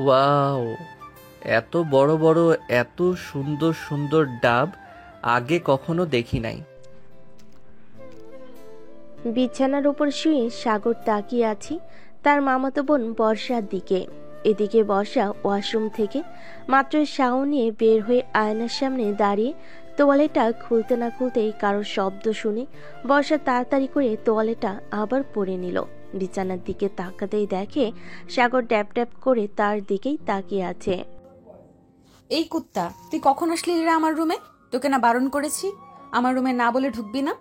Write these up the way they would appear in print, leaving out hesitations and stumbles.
Wow, এত বড় বড়, এত সুন্দর সুন্দর ডাব আগে কখনো দেখি নাই। বিছানার উপর শুয়ে সাগর তাকিয়ে আছে তার মামাতো বোন বর্ষার দিকে। এদিকে বর্ষা ওয়াশরুম থেকে মাত্র শাওয়ার নিয়ে বের হয়ে আয়নার সামনে দাঁড়িয়ে তোয়ালেটা খুলতে না খুলতেই কারোর শব্দ শুনে বর্ষা তাড়াতাড়ি করে তোয়ালেটা আবার পরে নিল। বিছানার দিকে তাকাতেই দেখে সাগর ড্যাপ ড্যাপ করে তার দিকেই তাকিয়ে আছে। এই কুত্তা, তুই কখন আসলি রে আমার রুমে? তোকে না বারণ করেছি আমার রুমে না বলে ঢুকবি না?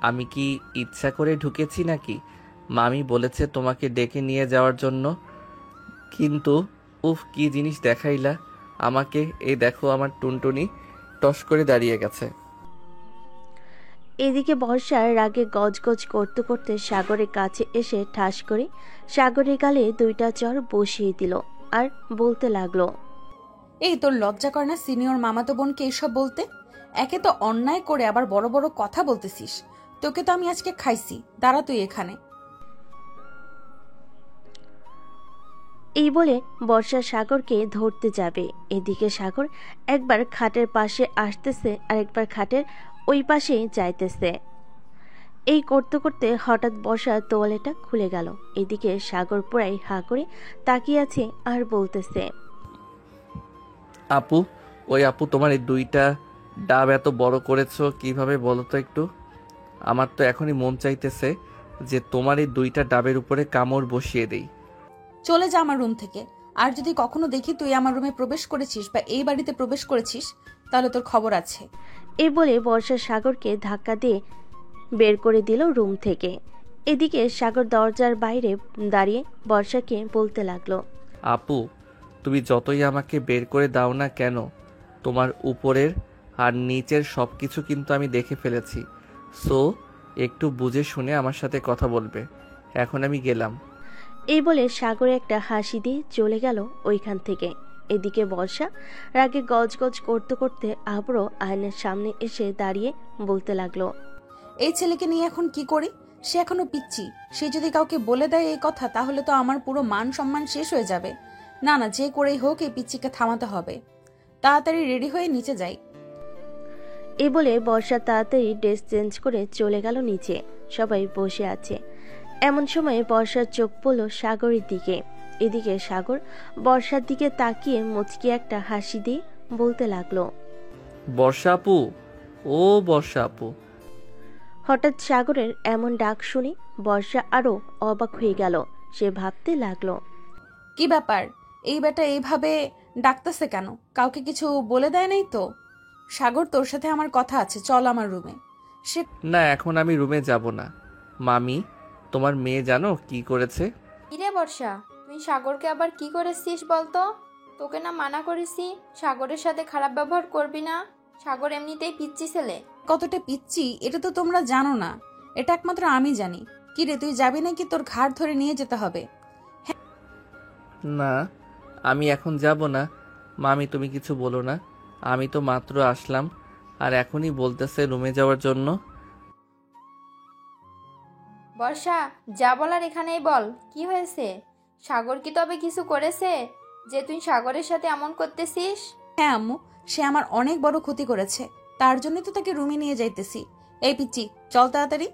আমি কি ইচ্ছা করে ঢুকেছি নাকি? মামি বলেছে তোমাকে ডেকে নিয়ে যাওয়ার জন্য। কিন্তু উফ, কি জিনিস দেখাইলা আমাকে। এই দেখো আমার টুনটুনি টস করে দাঁড়িয়ে গেছে। এদিকে বর্ষার রাগে গজগজ করতে করতে সাগরের কাছে এসে ঠাস করে সাগরের গালে দুইটা চড় বসিয়ে দিল আর বলতে লাগলো, এই তোর লজ্জা করে না সিনিয়র মামাতো বোনকে এইসব বলতে? একে তো অন্যায় করে আবার বড় বড় কথা বলতেছিস। তোকে তো আমি আজকে খাইছি, দাঁড়া তুই এখানে। এই বলে বর্ষা সাগরকে ধরতে যাবে। এদিকে সাগর একবার খাটের পাশে আসতেছে আর একবার খাটের ওই পাশে যাইতেছে। এই করতে করতে হঠাৎ বর্ষা তোয়ালেটা খুলে গেল। এদিকে সাগর পুরাই হা করে তাকিয়ে আছে আর বলতেছে, আপু, ওই আপু তোমার এই দুইটা ডাব এত বড় করেছো কিভাবে বলো তো একটু? আমার তো এখনই মন চাইতেছে যে তোমার এই দুইটা ডাবের উপরে কামড় বসিয়ে দেই। চলে যা আমার রুম থেকে। আর যদি কখনো দেখি তুই আমার রুমে প্রবেশ করেছিস বা এই বাড়িতে প্রবেশ করেছিস, তাহলে তোর খবর আছে। এই বলে বর্ষা সাগরকে ধাক্কা দিয়ে বের করে দিল রুম থেকে। এদিকে সাগর দরজার বাইরে দাঁড়িয়ে বর্ষাকে বলতে লাগলো, আপু, তুমি যতই আমাকে বের করে দাও না কেন, তোমার উপরের আর নিচের সব কিছু কিন্তু আমি দেখে ফেলেছি। সো একটু বুঝে শুনে আমার সাথে কথা বলবে। এখন আমি গেলাম। এই বলে সাগরে একটা হাসি দিয়ে চলে গেল ওইখান থেকে। এদিকে বর্ষা রাগে গজগজ করতে করতে আবারও আয়নার সামনে এসে দাঁড়িয়ে বলতে লাগলো, এই ছেলেকে নিয়ে এখন কি করি? সে এখনো পিচ্ছি। সে যদি কাউকে বলে দেয় এই কথা, তাহলে তো আমার পুরো মান সম্মান শেষ হয়ে যাবে। না না, যে করেই হোক এই পিচ্চিকে থামাতে হবে। তাড়াতাড়ি রেডি হয়ে নিচে যাই। এই বলে বর্ষা তাড়াতাড়ি ড্রেস চেঞ্জ করে চলে গেল নিচে। সবাই বসে আছে। এমন সময় বর্ষার চোখ পড়ল সাগরের দিকে। এদিকে সাগর বর্ষার দিকে তাকিয়ে মুচকি একটা হাসি দিয়ে বলতে লাগলো, বর্ষা আপু, ও বর্ষা আপু। হঠাৎ সাগরের এমন ডাক শুনে বর্ষা আরো অবাক হয়ে গেল। সে ভাবতে লাগলো, কি ব্যাপার, এই বেটা এইভাবে ডাকতেছে কেন? কাউকে কিছু বলে দেয় নাই তো? সাগর, তোর সাথে আমার কথা আছে, চল আমার রুমে। সে না, এখন আমি রুমে যাব না। মামি, তোমার মেয়ে জানো কি করেছে? কিরে বর্ষা, তুই সাগরকে আবার কি করেছিস বলতো? তোকে না মানা করেছি সাগরের সাথে খারাপ ব্যবহার করবি না। সাগর এমনিতেই পিচ্চি ছেলে। কতটা পিচ্ছি এটা তো তোমরা জানো না, এটা একমাত্র আমি জানি। কি রে, তুই যাবি নাকি তোর ঘাড় ধরে নিয়ে যেতে হবে? না, আমি এখন যাব না। মামি, তুমি কিছু বলো না। আমি তো মাত্র আসলাম আর এখনই বলতেছে রুমে যাওয়ার জন্য। বর্ষা, যা বলার এখানেই বল, কি হয়েছে? সাগর কি তবে কিছু করেছে যে তুই সাগরের সাথে এমন করতেছিস? হ্যাঁ আম্মু, সে আমার অনেক বড় ক্ষতি করেছে, তার জন্য তো তাকে রুমে নিয়ে যাইতেছি। এই পিচ্চি, চল তাড়াতাড়ি।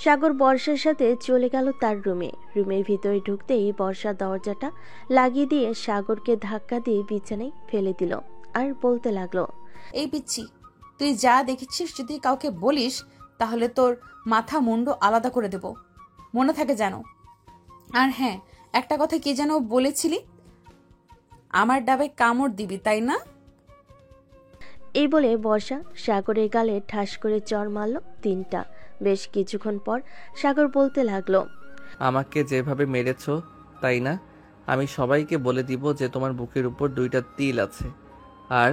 সাগর বর্ষার সাথে চলে গেল তার রুমে। রুমের ভিতরে ঢুকতেই বর্ষা দরজাটা লাগিয়ে দিয়ে সাগরকে ধাক্কা দিয়ে বিছানায় ফেলে দিল আর বলতে লাগলো, এই পিচ্ছি, তুই যা দেখেছিস যদি কাউকে বলিস, তাহলে তোর মাথা মুন্ড আলাদা করে দেব, মনে থাকে যেন। আর হ্যাঁ, একটা কথা কি যেন বলেছিলি, আমার ডাবে কামড় দিবি, তাই না? এই বলে বর্ষা সাগরের গালে ঠাস করে চড় মারল 3টা। বেশ কিছুক্ষণ পর সাগর বলতে লাগলো, আমাকে যেভাবে মেরেছো, তাই না, আমি সবাইকে বলে দিব যে তোমার বুকের উপর 2টা তিল আছে। আর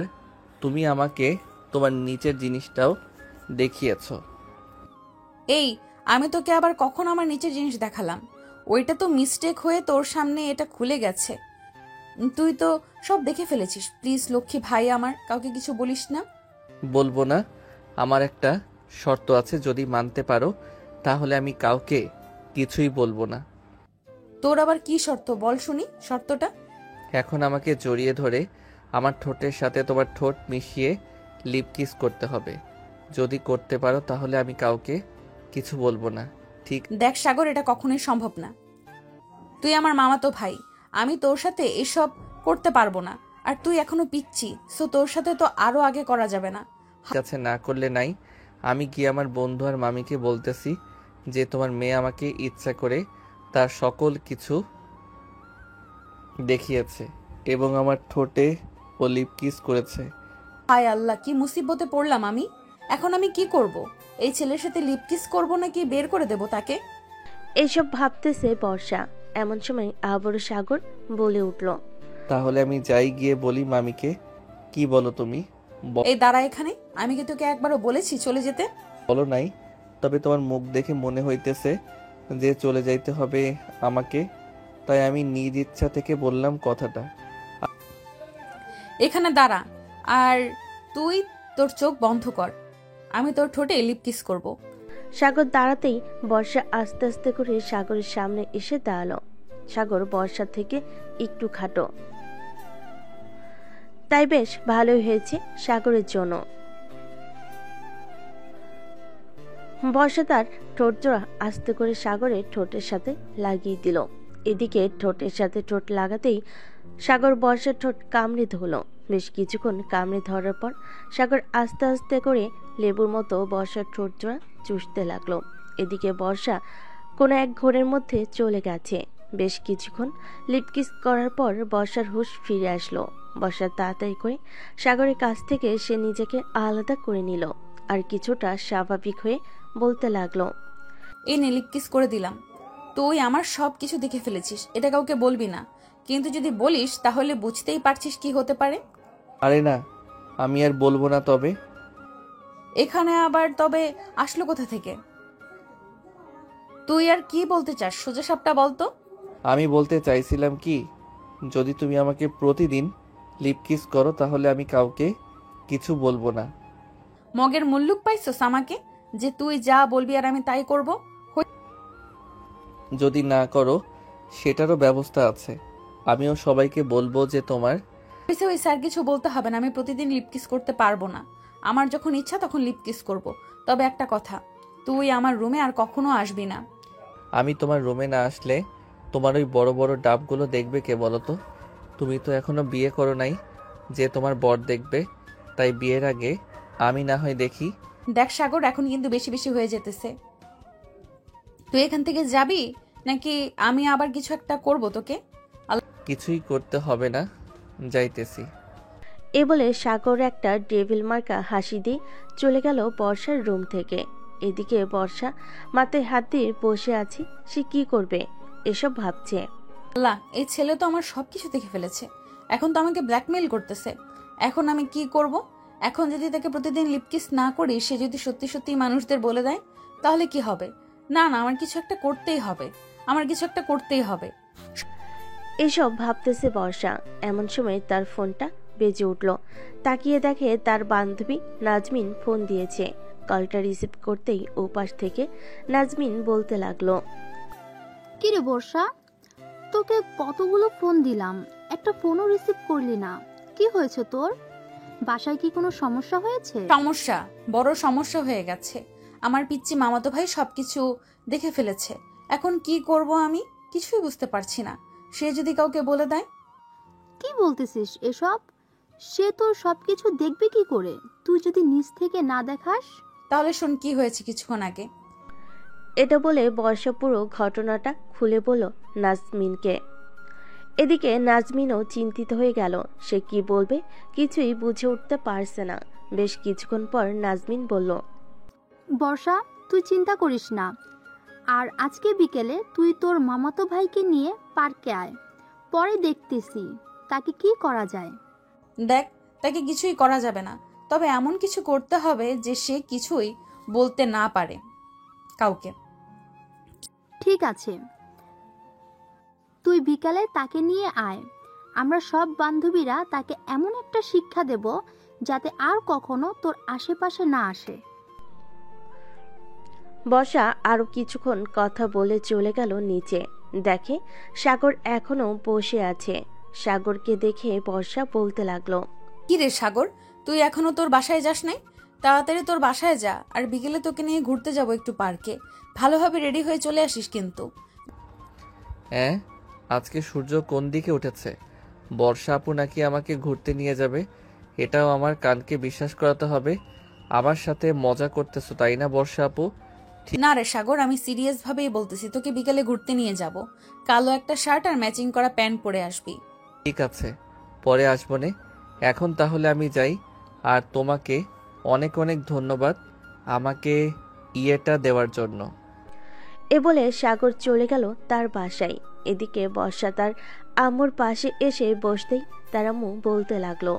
তুমি আমাকে তোমার নিচের জিনিসটাও দেখিয়েছো। এই, আমি তোকে আবার কখন আমার নিচের জিনিস দেখালাম? ওইটা তো মিস্টেক হয়ে তোর সামনে এটা খুলে গেছে। তুই তো সব দেখে ফেলেছিস। প্লিজ লক্ষ্মী ভাই আমার, কাউকে কিছু বলিস না। বলবো না। আমার একটা শর্ত আছে, যদি মানতে পারো তাহলে আমি কাউকে কিছুই বলবো না। তোর আবার কি শর্ত বল শুনি শর্তটা। এখন আমাকে জড়িয়ে ধরে আমার ঠোঁটের সাথে তোমার ঠোঁট মিশিয়ে লিপ কিস করতে হবে। যদি করতে পারো তাহলে আমি কাউকে কিছু বলবো না, ঠিক? দেখ সাগর, এটা কখনোই সম্ভব না। তুই আমার মামাতো ভাই, আমি তোর সাথে এসব করতে পারবো না। আর তুই এখনো পিচ্ছি, সো তোর সাথে তো আরো আগে করা যাবে না। ঠিক আছে, না করলে নাই। আমি গিয়ে আমার বন্ধু আর মামিকে বলতেছি যে তোমার মেয়ে আমাকে ইচ্ছা করে তার সকল কিছু দেখিয়েছে এবং আমার ঠোঁটে ও লিপ কিস করেছে। হায় আল্লাহ, কি মুসিবতে পড়লাম আমি। এখন আমি কি করব? এই ছেলের সাথে লিপ কিস করবো নাকি বের করে দেব তাকে? এসব ভাবতেছে বর্ষা। এমন সময় আবারও সাগর বলে উঠল, তাহলে আমি যাই গিয়ে বলি মামিকে। কি বলো তুমি? এই দাঁড়া এখানে। আমি কি তোকে একবারও বলেছি চলে যেতে? বলো নাই, তবে তোমার মুখ দেখে মনে হইতেছে যে চলে যাইতে হবে আমাকে, তাই আমি নিজ ইচ্ছা থেকে বললাম কথাটা। এখানে দাঁড়া, আর তুই তোর চোখ বন্ধ কর। আমি তোর ঠোঁটে লিপ কিস করব। সাগর দাঁড়াতেই বর্ষা আস্তে আস্তে করে সাগরের সামনে এসে দাঁড়ালো। সাগর বর্ষা থেকে একটু খাটো, তাই বেশ ভালোই হয়েছে সাগরের জন্য। বর্ষা তার ঠোঁট জোড়া আস্তে করে সাগরের ঠোঁটের সাথে লাগিয়ে দিল। এদিকে ঠোঁটের সাথে ঠোঁট লাগাতেই সাগর বর্ষার ঠোঁট কামড়ে ধরল। বেশ কিছুক্ষণ কামড়ে ধরার পর সাগর আস্তে আস্তে করে লেবুর মতো বর্ষার ঠোঁট জোড়া চুষতে লাগলো। এদিকে বর্ষা কোনো এক ঘোরের মধ্যে চলে গেছে। বেশ কিছুক্ষণ লিপকিস করার পর বর্ষার হুঁশ ফিরে আসলো। বর্ষা তাড়াতাড়ি করে সাগরের কাছ থেকে সে নিজেকে আলাদা করে নিল আর কিছুটা স্বাভাবিক হয়ে বলতে লাগলো, এই নে লিপ কিস করে দিলাম। তুই আমার সব কিছু দেখে ফেলেছিস, এটা কাউকে বলবি না। কিন্তু যদি বলিস তাহলে বুঝতেই পারছিস কি হতে পারে। আরে না, আমি আর বলবো না। তবে এখানে আবার তবে আসলো কোথা থেকে? তুই আর কি বলতে চাস সোজা সাপটা বলতো। আমি বলতে চাইছিলাম কি, যদি তুমি আমাকে প্রতিদিন লিপ কিস করো তাহলে আমি কাউকে কিছু বলবো না। মগের মুল্লুক পাইছস আমাকে, যে তুই যা বলবি আর আমি তাই করব? যদি না করো সেটারও ব্যবস্থা আছে। আমিও সবাইকে বলবো যে তোমার। ওই স্যার কিছু বলতে হবে না, আমি প্রতিদিন লিপ কিস করতে পারবো না। আমার যখন ইচ্ছা তখন লিপ কিস করব। তবে একটা কথা, তুই আমার রুমে আর কখনো আসবি না। আমি তোমার রুমে না আসলে তোমার ওই বড় বড় ডাবগুলো দেখবে কে বলো তো? তুমি তো এখনো বিয়ে করো নাই যে তোমার বর দেখবে, তাই বিয়ের আগে আমি না হয় দেখি। দেখ সাগর, এখন কিন্তু বেশি বেশি হয়ে যেতেছে। তুই এখান থেকে যাবি নাকি আমি আবার কিছু একটা করব তোকে? কিছুই করতে হবে না, যাইতেছি। এ বলে সাগর একটা ডেভিল মার্কা হাসি দিয়ে চলে গেল বর্ষার রুম থেকে। এদিকে বর্ষা মাথায় হাত দিয়ে বসে আছে। সে কি করবে এসব ভাবছে। আল্লাহ, এই ছেলে তো আমার সবকিছু দেখে ফেলেছে। এখন তো আমাকে ব্ল্যাকমেইল করতেছে। এখন আমি কি করব? এখন যদি তাকে প্রতিদিন লিপকিস না করি, সে যদি সত্যি সত্যি মানুষদের বলে দেয়, তাহলে কি হবে? না না, আমার কিছু একটা করতেই হবে। আমার কিছু একটা করতেই হবে। এসব ভাবতেছে বর্ষা। এমন সময় তার ফোনটা বেজে উঠল। তাকিয়ে দেখে তার বান্ধবী নাজমিন ফোন দিয়েছে। কলটা রিসিভ করতেই ওপাশ থেকে নাজমিন বলতে লাগলো, কিরে বর্ষা, তোকে কতগুলো ফোন দিলাম, একটা ফোনও রিসিভ করলি না। কি হয়েছে তোর? বাসায় কি কোনো সমস্যা হয়েছে? সমস্যা, বড় সমস্যা হয়ে গেছে। আমার পিচ্চি মামাতো ভাই সবকিছু দেখে ফেলেছে। এখন কি করব আমি কিছুই বুঝতে পারছি না। সে যদি কাউকে বলে দেয়? কি বলতেছিস এসব? সে তোর সবকিছু দেখবে কি করে, তুই যদি নিজ থেকে না দেখাস? তাহলে শোন কি হয়েছে কিছুক্ষণ আগে। এটা বলে বর্ষা পুরো ঘটনাটা খুলে বলল নাজমিনকে। এদিকে নাজমিনও চিন্তিত হয়ে গেল। সে কি বলবে কিছুই বুঝে উঠতে পারছে না। বেশ কিছুক্ষণ পর নাজমিন বলল, বর্ষা, তুই চিন্তা করিস না। আর আজকে বিকেলে তুই তোর মামাতো ভাইকে নিয়ে পার্কে আয়, পরে দেখতেছি তাকে কি করা যায়। দেখ, তাকে কিছুই করা যাবে না, তবে এমন কিছু করতে হবে যে সে কিছুই বলতে না পারে কাউকে। ঠিক আছে, তুই বিকালে তাকে নিয়ে আয়। আমরা সব বান্ধবীরা তাকে এমন একটা শিক্ষা দেব যাতে আর কখনো তোর আশেপাশে না আসে। বর্ষা আরো কিছুক্ষণ কথা বলে চলে গেল নিচে। দেখে সাগর এখনো বসে আছে। সাগরকে দেখে বর্ষা বলতে লাগলো, কি রে সাগর, তুই এখনো তোর বাসায় যাস নাই? তাড়াতাড়ি তোর বাসায় যা, আর বিকেলে তোকে নিয়ে ঘুরতে যাব একটু পার্কে। ভালোভাবে রেডি হয়ে চলে আসিস কিন্তু। হ্যাঁ, আজকে সূর্য কোন দিকে উঠেছে? বর্ষা আপু নাকি আমাকে ঘুরতে নিয়ে যাবে? এটাও আমার কানকে বিশ্বাস করাতে হবে। আমার সাথে মজা করতেছো তাই না বর্ষা আপু? না রে সাগর, আমি সিরিয়াস ভাবেই বলতেছি, তোকে বিকেলে ঘুরতে নিয়ে যাব। কালো একটা শার্ট আর ম্যাচিং করা প্যান্ট পরে আসবি। ঠিক আছে, পরে আসবো নে। এখন তাহলে আমি যাই। আর তোমাকে অনেক অনেক ধন্যবাদ আমাকে ইয়েটা দেওয়ার জন্য। এ বলে সাগর চলে গেল তার বাসায়। এদিকে বর্ষা তার আম্মুর পাশে এসে বসতেই তার আম্মু বলতে লাগলো,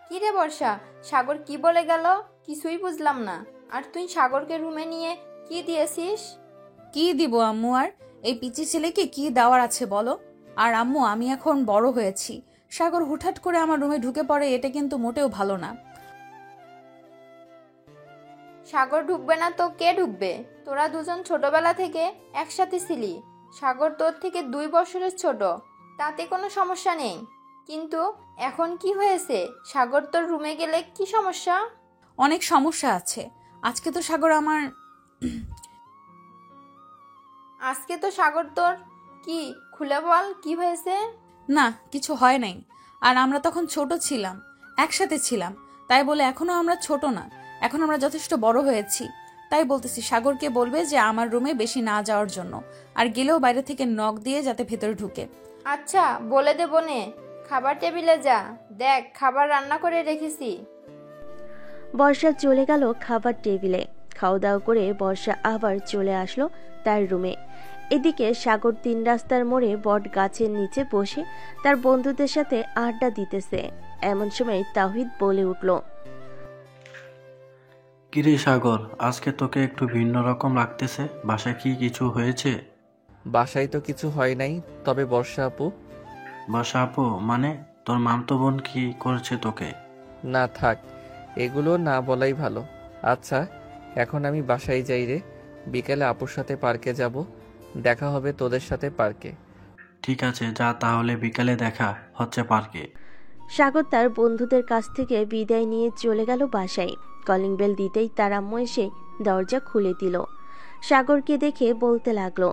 কি রে বর্ষা, সাগর কি বলে গেল? কিছুই বুঝলাম না। আর তুই সাগরকে রুমে নিয়ে কি দিয়েছিস? কি দিব আম্মু, আর এই পিচি ছেলেকে কি দেওয়ার আছে বলো? আর আম্মু, আমি এখন বড় হয়েছি। সাগর হুটহাট করে আমার রুমে ঢুকে পড়ে, এটা কিন্তু মোটেও ভালো না। সাগর ঢুকবে না তো কে ঢুকবে? তোরা দুজন ছোটবেলা থেকে একসাথে ছিলি। সাগর তোর থেকে 2 বছরের ছোট, তাতে কোনো সমস্যা নেই। কিন্তু এখন কি হয়েছে? সাগর তোর রুমে গেলে কি সমস্যা? অনেক সমস্যা আছে। আজকে তো সাগর তোর কি খুলে বল, কি হয়েছে? না, কিছু হয় নাই। আর আমরা তখন ছোট ছিলাম, একসাথে ছিলাম। তাই বলে এখনো আমরা ছোট না, এখন আমরা যথেষ্ট বড় হয়েছি। তাই বলতেছি, সাগরকে বলবে যে আমার রুমে বেশি না যাওয়ার জন্য, আর গেলেও বাইরে থেকে নক দিয়ে যাতে ভেতরে ঢুকে। আচ্ছা, বলে দেবো নে। খাবার টেবিলে যা, দেখ খাবার রান্না করে রেখেছি। বর্ষা চলে গেল খাবার টেবিলে। খাওয়া দাওয়া করে বর্ষা আবার চলে আসলো তার রুমে। এদিকে সাগর 3 রাস্তার মোড়ে বট গাছের নিচে বসে তার বন্ধুদের সাথে আড্ডা দিতেছে। এমন সময় তাওহিদ বলে উঠল, কিরে সাগর, আজকে তোকে একটু ভিন্ন রকম লাগতেছে। বাসায় কি কিছু হয়েছে? বাসায় তো কিছু হয় নাই, তবে বর্ষা আপু। বাসা আপু মানে? তোর মামতো বোন কি করেছে তোকে? না থাক, এগুলো না বলাই ভালো। আচ্ছা, এখন আমি বাসায় যাই রে। বিকেলে আপুর সাথে পার্কে যাব। দেখা হবে তোদের সাথে পার্কে। ঠিক আছে, যা তাহলে, বিকালে দেখা হচ্ছে পার্কে। সাগর তার বন্ধুদের কাছ থেকে বিদায় নিয়ে চলে গেল বাসায়। কলিং বেল দিতেই তার আম্মু এসে দরজা খুলে দিল। সাগরকে দেখে বলতে লাগলো,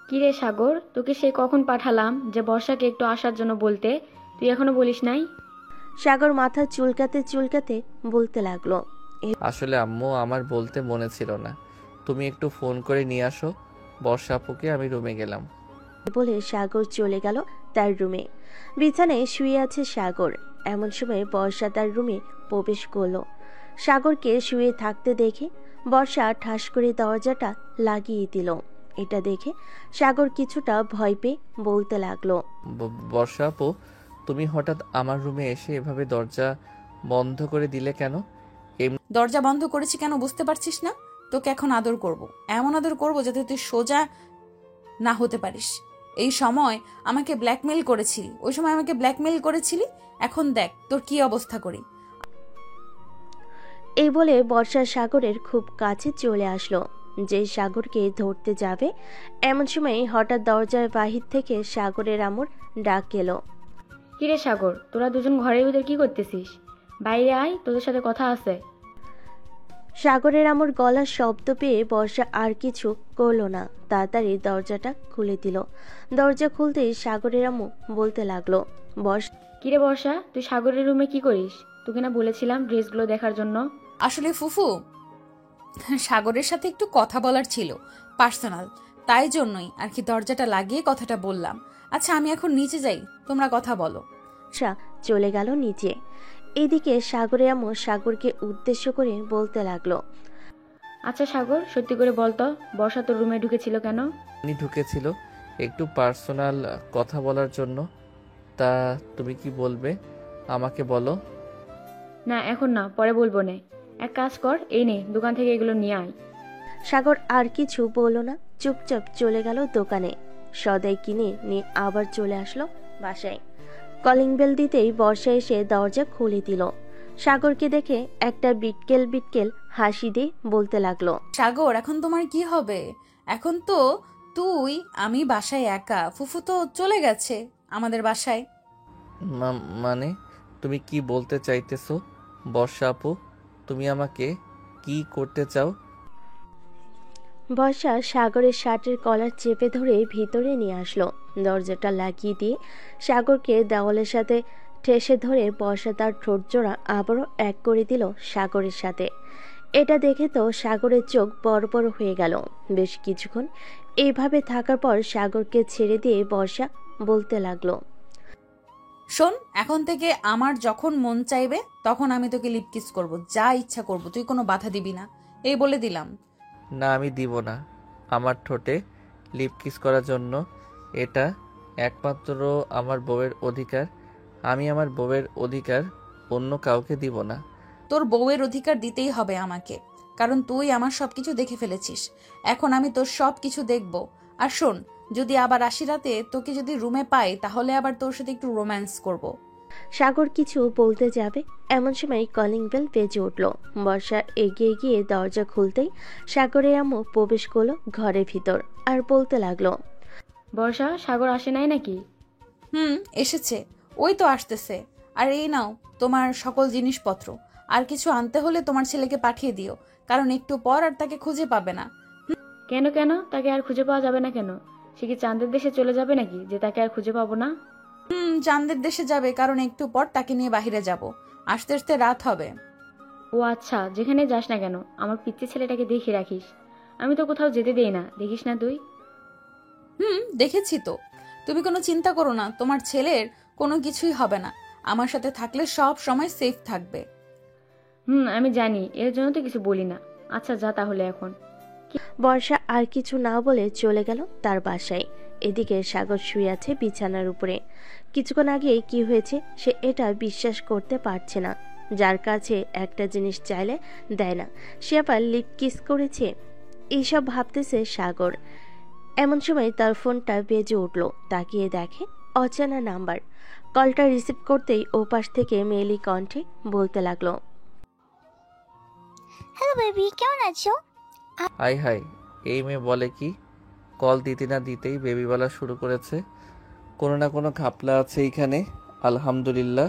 কিরে সাগর, তোকে সে কখন পাঠালাম যে বর্ষাকে একটু আসার জন্য বলতে, তুই এখনো বলিস নাই? সাগর মাথা চুলকাতে চুলকাতে বলতে লাগলো, আসলে আম্মু, আমার বলতে মনে ছিল না। তুমি একটু ফোন করে নিয়ে আসো বর্ষা আপুকে। আমি রুমে গেলাম। বলে সাগর চলে গেল তার রুমে। বিছানায় শুয়ে আছে সাগর। এমন সময় বর্ষা তার রুমে প্রবেশ করলো। সাগরকে শুয়ে থাকতে দেখে বর্ষা ঠাস করে দরজাটা লাগিয়ে দিল। এটা দেখে সাগর কিছুটা ভয় পেয়ে বলতে লাগলো, বর্ষা আপু, তুমি হঠাৎ আমার রুমে এসে এভাবে দরজা বন্ধ করে দিলে কেন? দরজা বন্ধ করেছি কেন বুঝতে পারছিস না? তোকে এখন আদর করব, এমন আদর করব যাতে তুই সোজা না হতে পারিস। এই সময় আমাকে ব্ল্যাকমেল করেছিলি, ওই সময় আমাকে ব্ল্যাকমেল করেছিলি, এখন দেখ তোর কি অবস্থা করি। এই বলে বর্ষা সাগরের খুব কাছে চলে আসলো। যে সাগরকে ধরতে যাবে এমন সময় হঠাৎ দরজার বাহির থেকে সাগরের আমর ডাক এলো, কিরে সাগর, তোরা দুজন ঘরের ভিতর কি করতেছিস? বাইরে আয়, তোদের সাথে কথা আছে। সাগরের আমর গলার শব্দ পেয়ে বর্ষা আর কিছু করলো না, তাড়াতাড়ি দরজাটা খুলে দিল। দরজা খুলতেই সাগরের আম্মু বলতে লাগলো, কিরে বর্ষা, তুই সাগরের রুমে কি করিস? তোকে না বলেছিলাম ড্রেসগুলো দেখার জন্য? আসলে ফুফু, সাগরের সাথে একটু কথা বলার ছিল, পার্সোনাল, তাই জন্যই আর কি দরজাটা লাগিয়ে কথাটা বললাম। আচ্ছা, আমি এখন নিচে যাই, তোমরা কথা বলো। বর্ষা চলে গেল নিচে। এদিকে সাগরের আম্মু সাগরকে উদ্দেশ্য করে বলতে লাগলো, আচ্ছা সাগর, সত্যি করে বলতো, বর্ষা তোর রুমে ঢুকেছিল কেন? উনি ঢুকেছিল একটু পার্সোনাল কথা বলার জন্য। তা তুমি কি বলবে আমাকে বলো। না এখন না, পরে বলবো নে। এক কাজ কর, এই নে, দোকান থেকে এগুলো নিয়ে আয়। সাগর আর কিছু বলল না, চুপচাপ চলে গেল দোকানে। সদাই কিনে নিয়ে আবার চলে আসলো বাসায়। কলিং বেল দিতেই বর্ষা এসে দরজা খুলে দিল। সাগরকে দেখে একটা বিটকেল বিটকেল হাসি দিয়ে বলতে লাগলো, সাগর, এখন তোমার কি হবে? এখন তো তুই আমি বাসায় একা, ফুফু তো চলে গেছে আমাদের বাসায়। মানে তুমি কি বলতে চাইতেছো বর্ষা আপু? তুমি আমাকে কি করতে চাও? বর্ষা সাগরের শার্টের কলার চেপে ধরে ভিতরে নিয়ে আসলো। দরজাটা লাগিয়ে দিয়ে সাগরকে দেওয়ালের সাথে ঠেসে ধরে বর্ষা তার ঠোঁট জোড়া আবারও এক করে দিল সাগরের সাথে। এটা দেখে তো সাগরের চোখ বড় বড় হয়ে গেল। বেশ কিছুক্ষণ এইভাবে থাকার পর সাগরকে ছেড়ে দিয়ে বর্ষা বলতে লাগলো, শোন, এখন থেকে আমার যখন মন চাইবে তখন আমি তোকে লিপ কিস করবো, যা ইচ্ছা করব, তুই কোনো বাধা দিবি না, এই বলে দিলাম। না, আমি দিব না। আমার ঠোঁটে লিপ কিস করার জন্য এটা একমাত্র আমার বউয়ের অধিকার। আমি আমার বউয়ের অধিকার অন্য কাউকে দিব না। তোর বউয়ের অধিকার দিতেই হবে আমাকে, কারণ তুই আমার সবকিছু দেখে ফেলেছিস। এখন আমি তোর সব কিছু দেখব। আর শোন, যদি আবার আসি রাতে, তোকে যদি রুমে পাই তাহলে আবার তোর সাথে একটু রোম্যান্স করব। সাগর কিছু বলতে যাবে এমন সময় কলিং বেল বেজে উঠল। বর্ষা এগিয়ে গিয়ে দরজা খুলতেই সাগরের আম্মু প্রবেশ করলো ঘরের ভিতর আর বলতে লাগলো, বর্ষা, সাগর আসে নাই নাকি? এসেছে, ওই তো আসতেছে। আর এই নাও তোমার সকল জিনিসপত্র। আর কিছু আনতে হলে তোমার ছেলেকে পাঠিয়ে দিও, কারণ একটু পর আর তাকে খুঁজে পাবে না। কেন কেন? তাকে আর খুঁজে পাওয়া যাবে না কেন? সে কি চাঁদের দেশে চলে যাবে নাকি যে তাকে আর খুঁজে পাবো না? চাঁদের দেশে যাবে, কারণ একটু পর তাকে নিয়ে বাহিরে যাব। আসতে আসতে রাত হবে। ও আচ্ছা, যেখানে যাস না কেন আমার পিচ্চি ছেলেটাকে দেখে রাখিস। আমি তো কোথাও যেতে দেই না, দেখিস না তুই? দেখেছি তো। তুমি কোনো চিন্তা করো না, তোমার ছেলের কোনো কিছুই হবে না। আমার সাথে থাকলে সব সময় সেফ থাকবে। আমি জানি, এর জন্য তো কিছু বলি না। আচ্ছা যা তাহলে এখন। বর্ষা আর কিছু না বলে চলে গেল তার বাসায়। এদিকে সাগর শুয়ে আছে বিছানার উপরে। কিছুক্ষণ আগে কি হয়েছে সে এটা বিশ্বাস করতে পারছে না। যার কাছে একটা জিনিস চাইলে দেয় না, সে আবার লিপ কিস করেছে। এইসব ভাবতেছে সাগর। এমন সময় তার ফোনটা বেজে উঠল। তাকিয়ে দেখে অচেনা নাম্বার। কলটা রিসিভ করতেই ওপাশ থেকে মেয়েলি কণ্ঠে বলতে লাগলো, হ্যালো বেবি, কেমন আছো? হাই হাই, এই মেয়ে বলে কি? কল দিতে না দিতেই বেবি বলা শুরু করেছে। কোনো না কোনো ঘাপলা আছে এইখানে। আলহামদুলিল্লাহ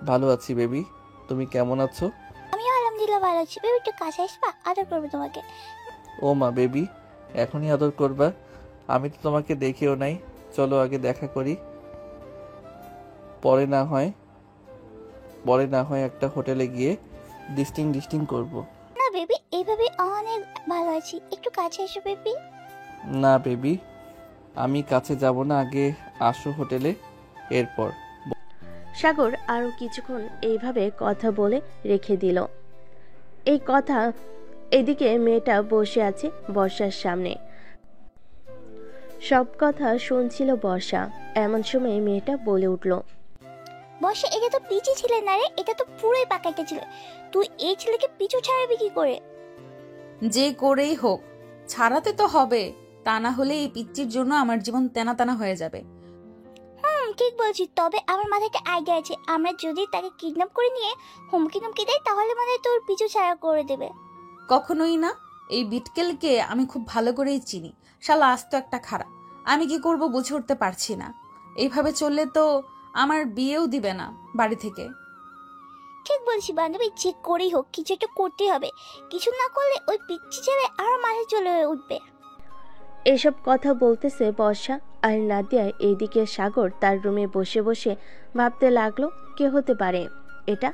ভালো আছি বেবি, তুমি কেমন আছো? আমিও আলহামদুলিল্লাহ ভালো আছি। বেবি একটু কাছে আসবা, আদর করবো তোমাকে। ও মা, বেবি এখনই আদর করবা? আমি তো তোমাকে দেখেও নাই। চলো আগে দেখা করি, পরে না হয় একটা হোটেলে গিয়ে ডিস্টিং করব। না বেবি, এইভাবে অনেক ভালো আছি, একটু কাছে এসো বেবি। না বেবি, আমি কাছে যাব না, আগে আসো হোটেলে, এরপর। সাগর আরো কিছুক্ষণ এইভাবে কথা বলে রেখে দিল। এই কথা এদিকে মেয়েটা বসে আছে বর্ষার সামনে, সব কথা শুনছিল বর্ষা। এমন সময় মেয়েটা বলে উঠল, বসে, এটা তো পিছু ছিল না রে, এটা তো পুরোই পাকাইতে ছিল। তুই এই ছেলেকে পিছু ছাড়াবি কি করে? যে করেই হোক ছাড়াতে তো হবে, তা না হলে এই পিচ্চির জন্য আমার জীবন তেনা তেনা হয়ে যাবে। ঠিক বলছি, তবে আমার মাথায় একটা আইডিয়া আছে। আমরা যদি তাকে কিডন্যাপ করে নিয়ে হুমকি টুমকি দেয় তাহলে মানে তোর পিছু ছাড়া করে দেবে। কখনোই না। এই বিটকেলকে আমি খুব ভালো করেই চিনি। শালা আস্ত একটা খারাপ। আমি কি করব বুঝে উঠতে পারছি না। এইভাবে চললে তো আমার বিয়েও দিবে না বাড়ি থেকে। ঠিক বলছি বান্ধবী, যে করেই হোক কিছু একটা করতে হবে। কিছু না করলে ওই পিচ্ছি ছেলে আর মাথায় চলে উঠবে। এসব কথা বলতেছে বর্ষা আর নাদিয়া। এইদিকে সাগর তার রুমে বসে বসে ভাবতে লাগলো কে হতে পারে এটা।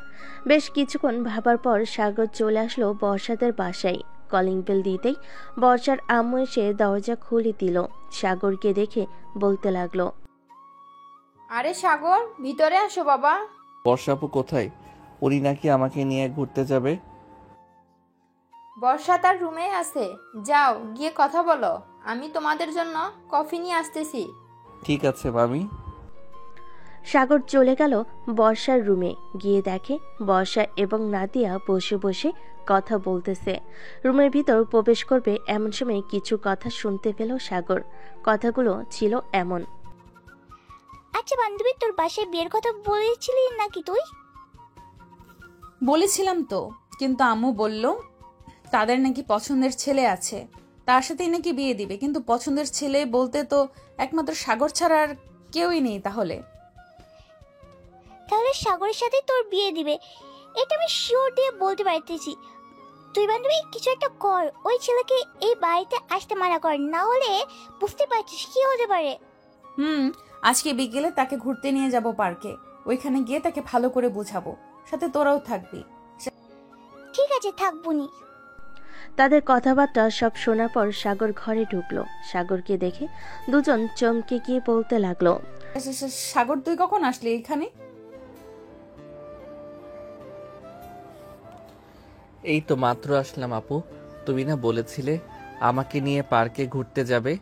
বেশ কিছুক্ষণ ভাবার পর সাগর চলে আসলো বর্ষাদের বাসায়। কলিং বেল দিতেই বর্ষার আম্মু এসে দরজা খুলে দিল। সাগরকে দেখে বলতে লাগলো, আরে সাগর, ভিতরে আসো বাবা। বর্ষাপু কোথায়? উনি নাকি আমাকে নিয়ে ঘুরতে যাবে। বর্ষা তার রুমে আছে, যাও গিয়ে কথা বলো। আমি তোমাদের জন্য কফি নিয়ে আসতেছি। ঠিক আছে মামি। সাগর চলে গেল বর্ষার রুমে। গিয়ে দেখে বর্ষা এবং নাদিয়া বসে বসে কথা বলতেছে। রুমের ভিতর প্রবেশ করবে এমন সময় কিছু কথা শুনতে পেল সাগর। কথাগুলো ছিল এমন, আচ্ছা বান্ধবী, তোর বাসায় বিয়ের কথা বলেছিলি নাকি তুই? বলেছিলাম তো, কিন্তু আম্মু বলল তাদের নাকি পছন্দের ছেলে আছে, তার সাথেই নাকি বিয়ে দিবে। কিন্তু পছন্দের ছেলে বলতে তো একমাত্র সাগর ছাড়া আর কেউই নেই। তাহলে তাহলে সাগরের সাথে তোর বিয়ে দিবে, এটা আমি শিওর দিয়ে বলতে পারতেছি। তুই বান্ধবী কিছু একটা কর, ওই ছেলেকে এই বাড়িতে আসতে মানা কর, না হলে বুঝতে পারছিস কি হতে পারে। আজকে বিকেলে তাকে ঘুরতে নিয়ে যাব পার্কে, ওইখানে গিয়ে তাকে ভালো করে বোঝাবো, সাথে তোরাও থাকবি। ঠিক আছে, থাকবুনি। তাদের কথাবার্তা সব শোনার পর সাগর ঘরে ঢুকলো। সাগরকে দেখে দুজন চমকে গিয়ে বলতে লাগলো, সাগর তুই কখন আসলি এখানে? এই তো মাত্র আসলাম আপু। তুমি না বলেছিলে আমাকে নিয়ে পার্কে ঘুরতে যাবে?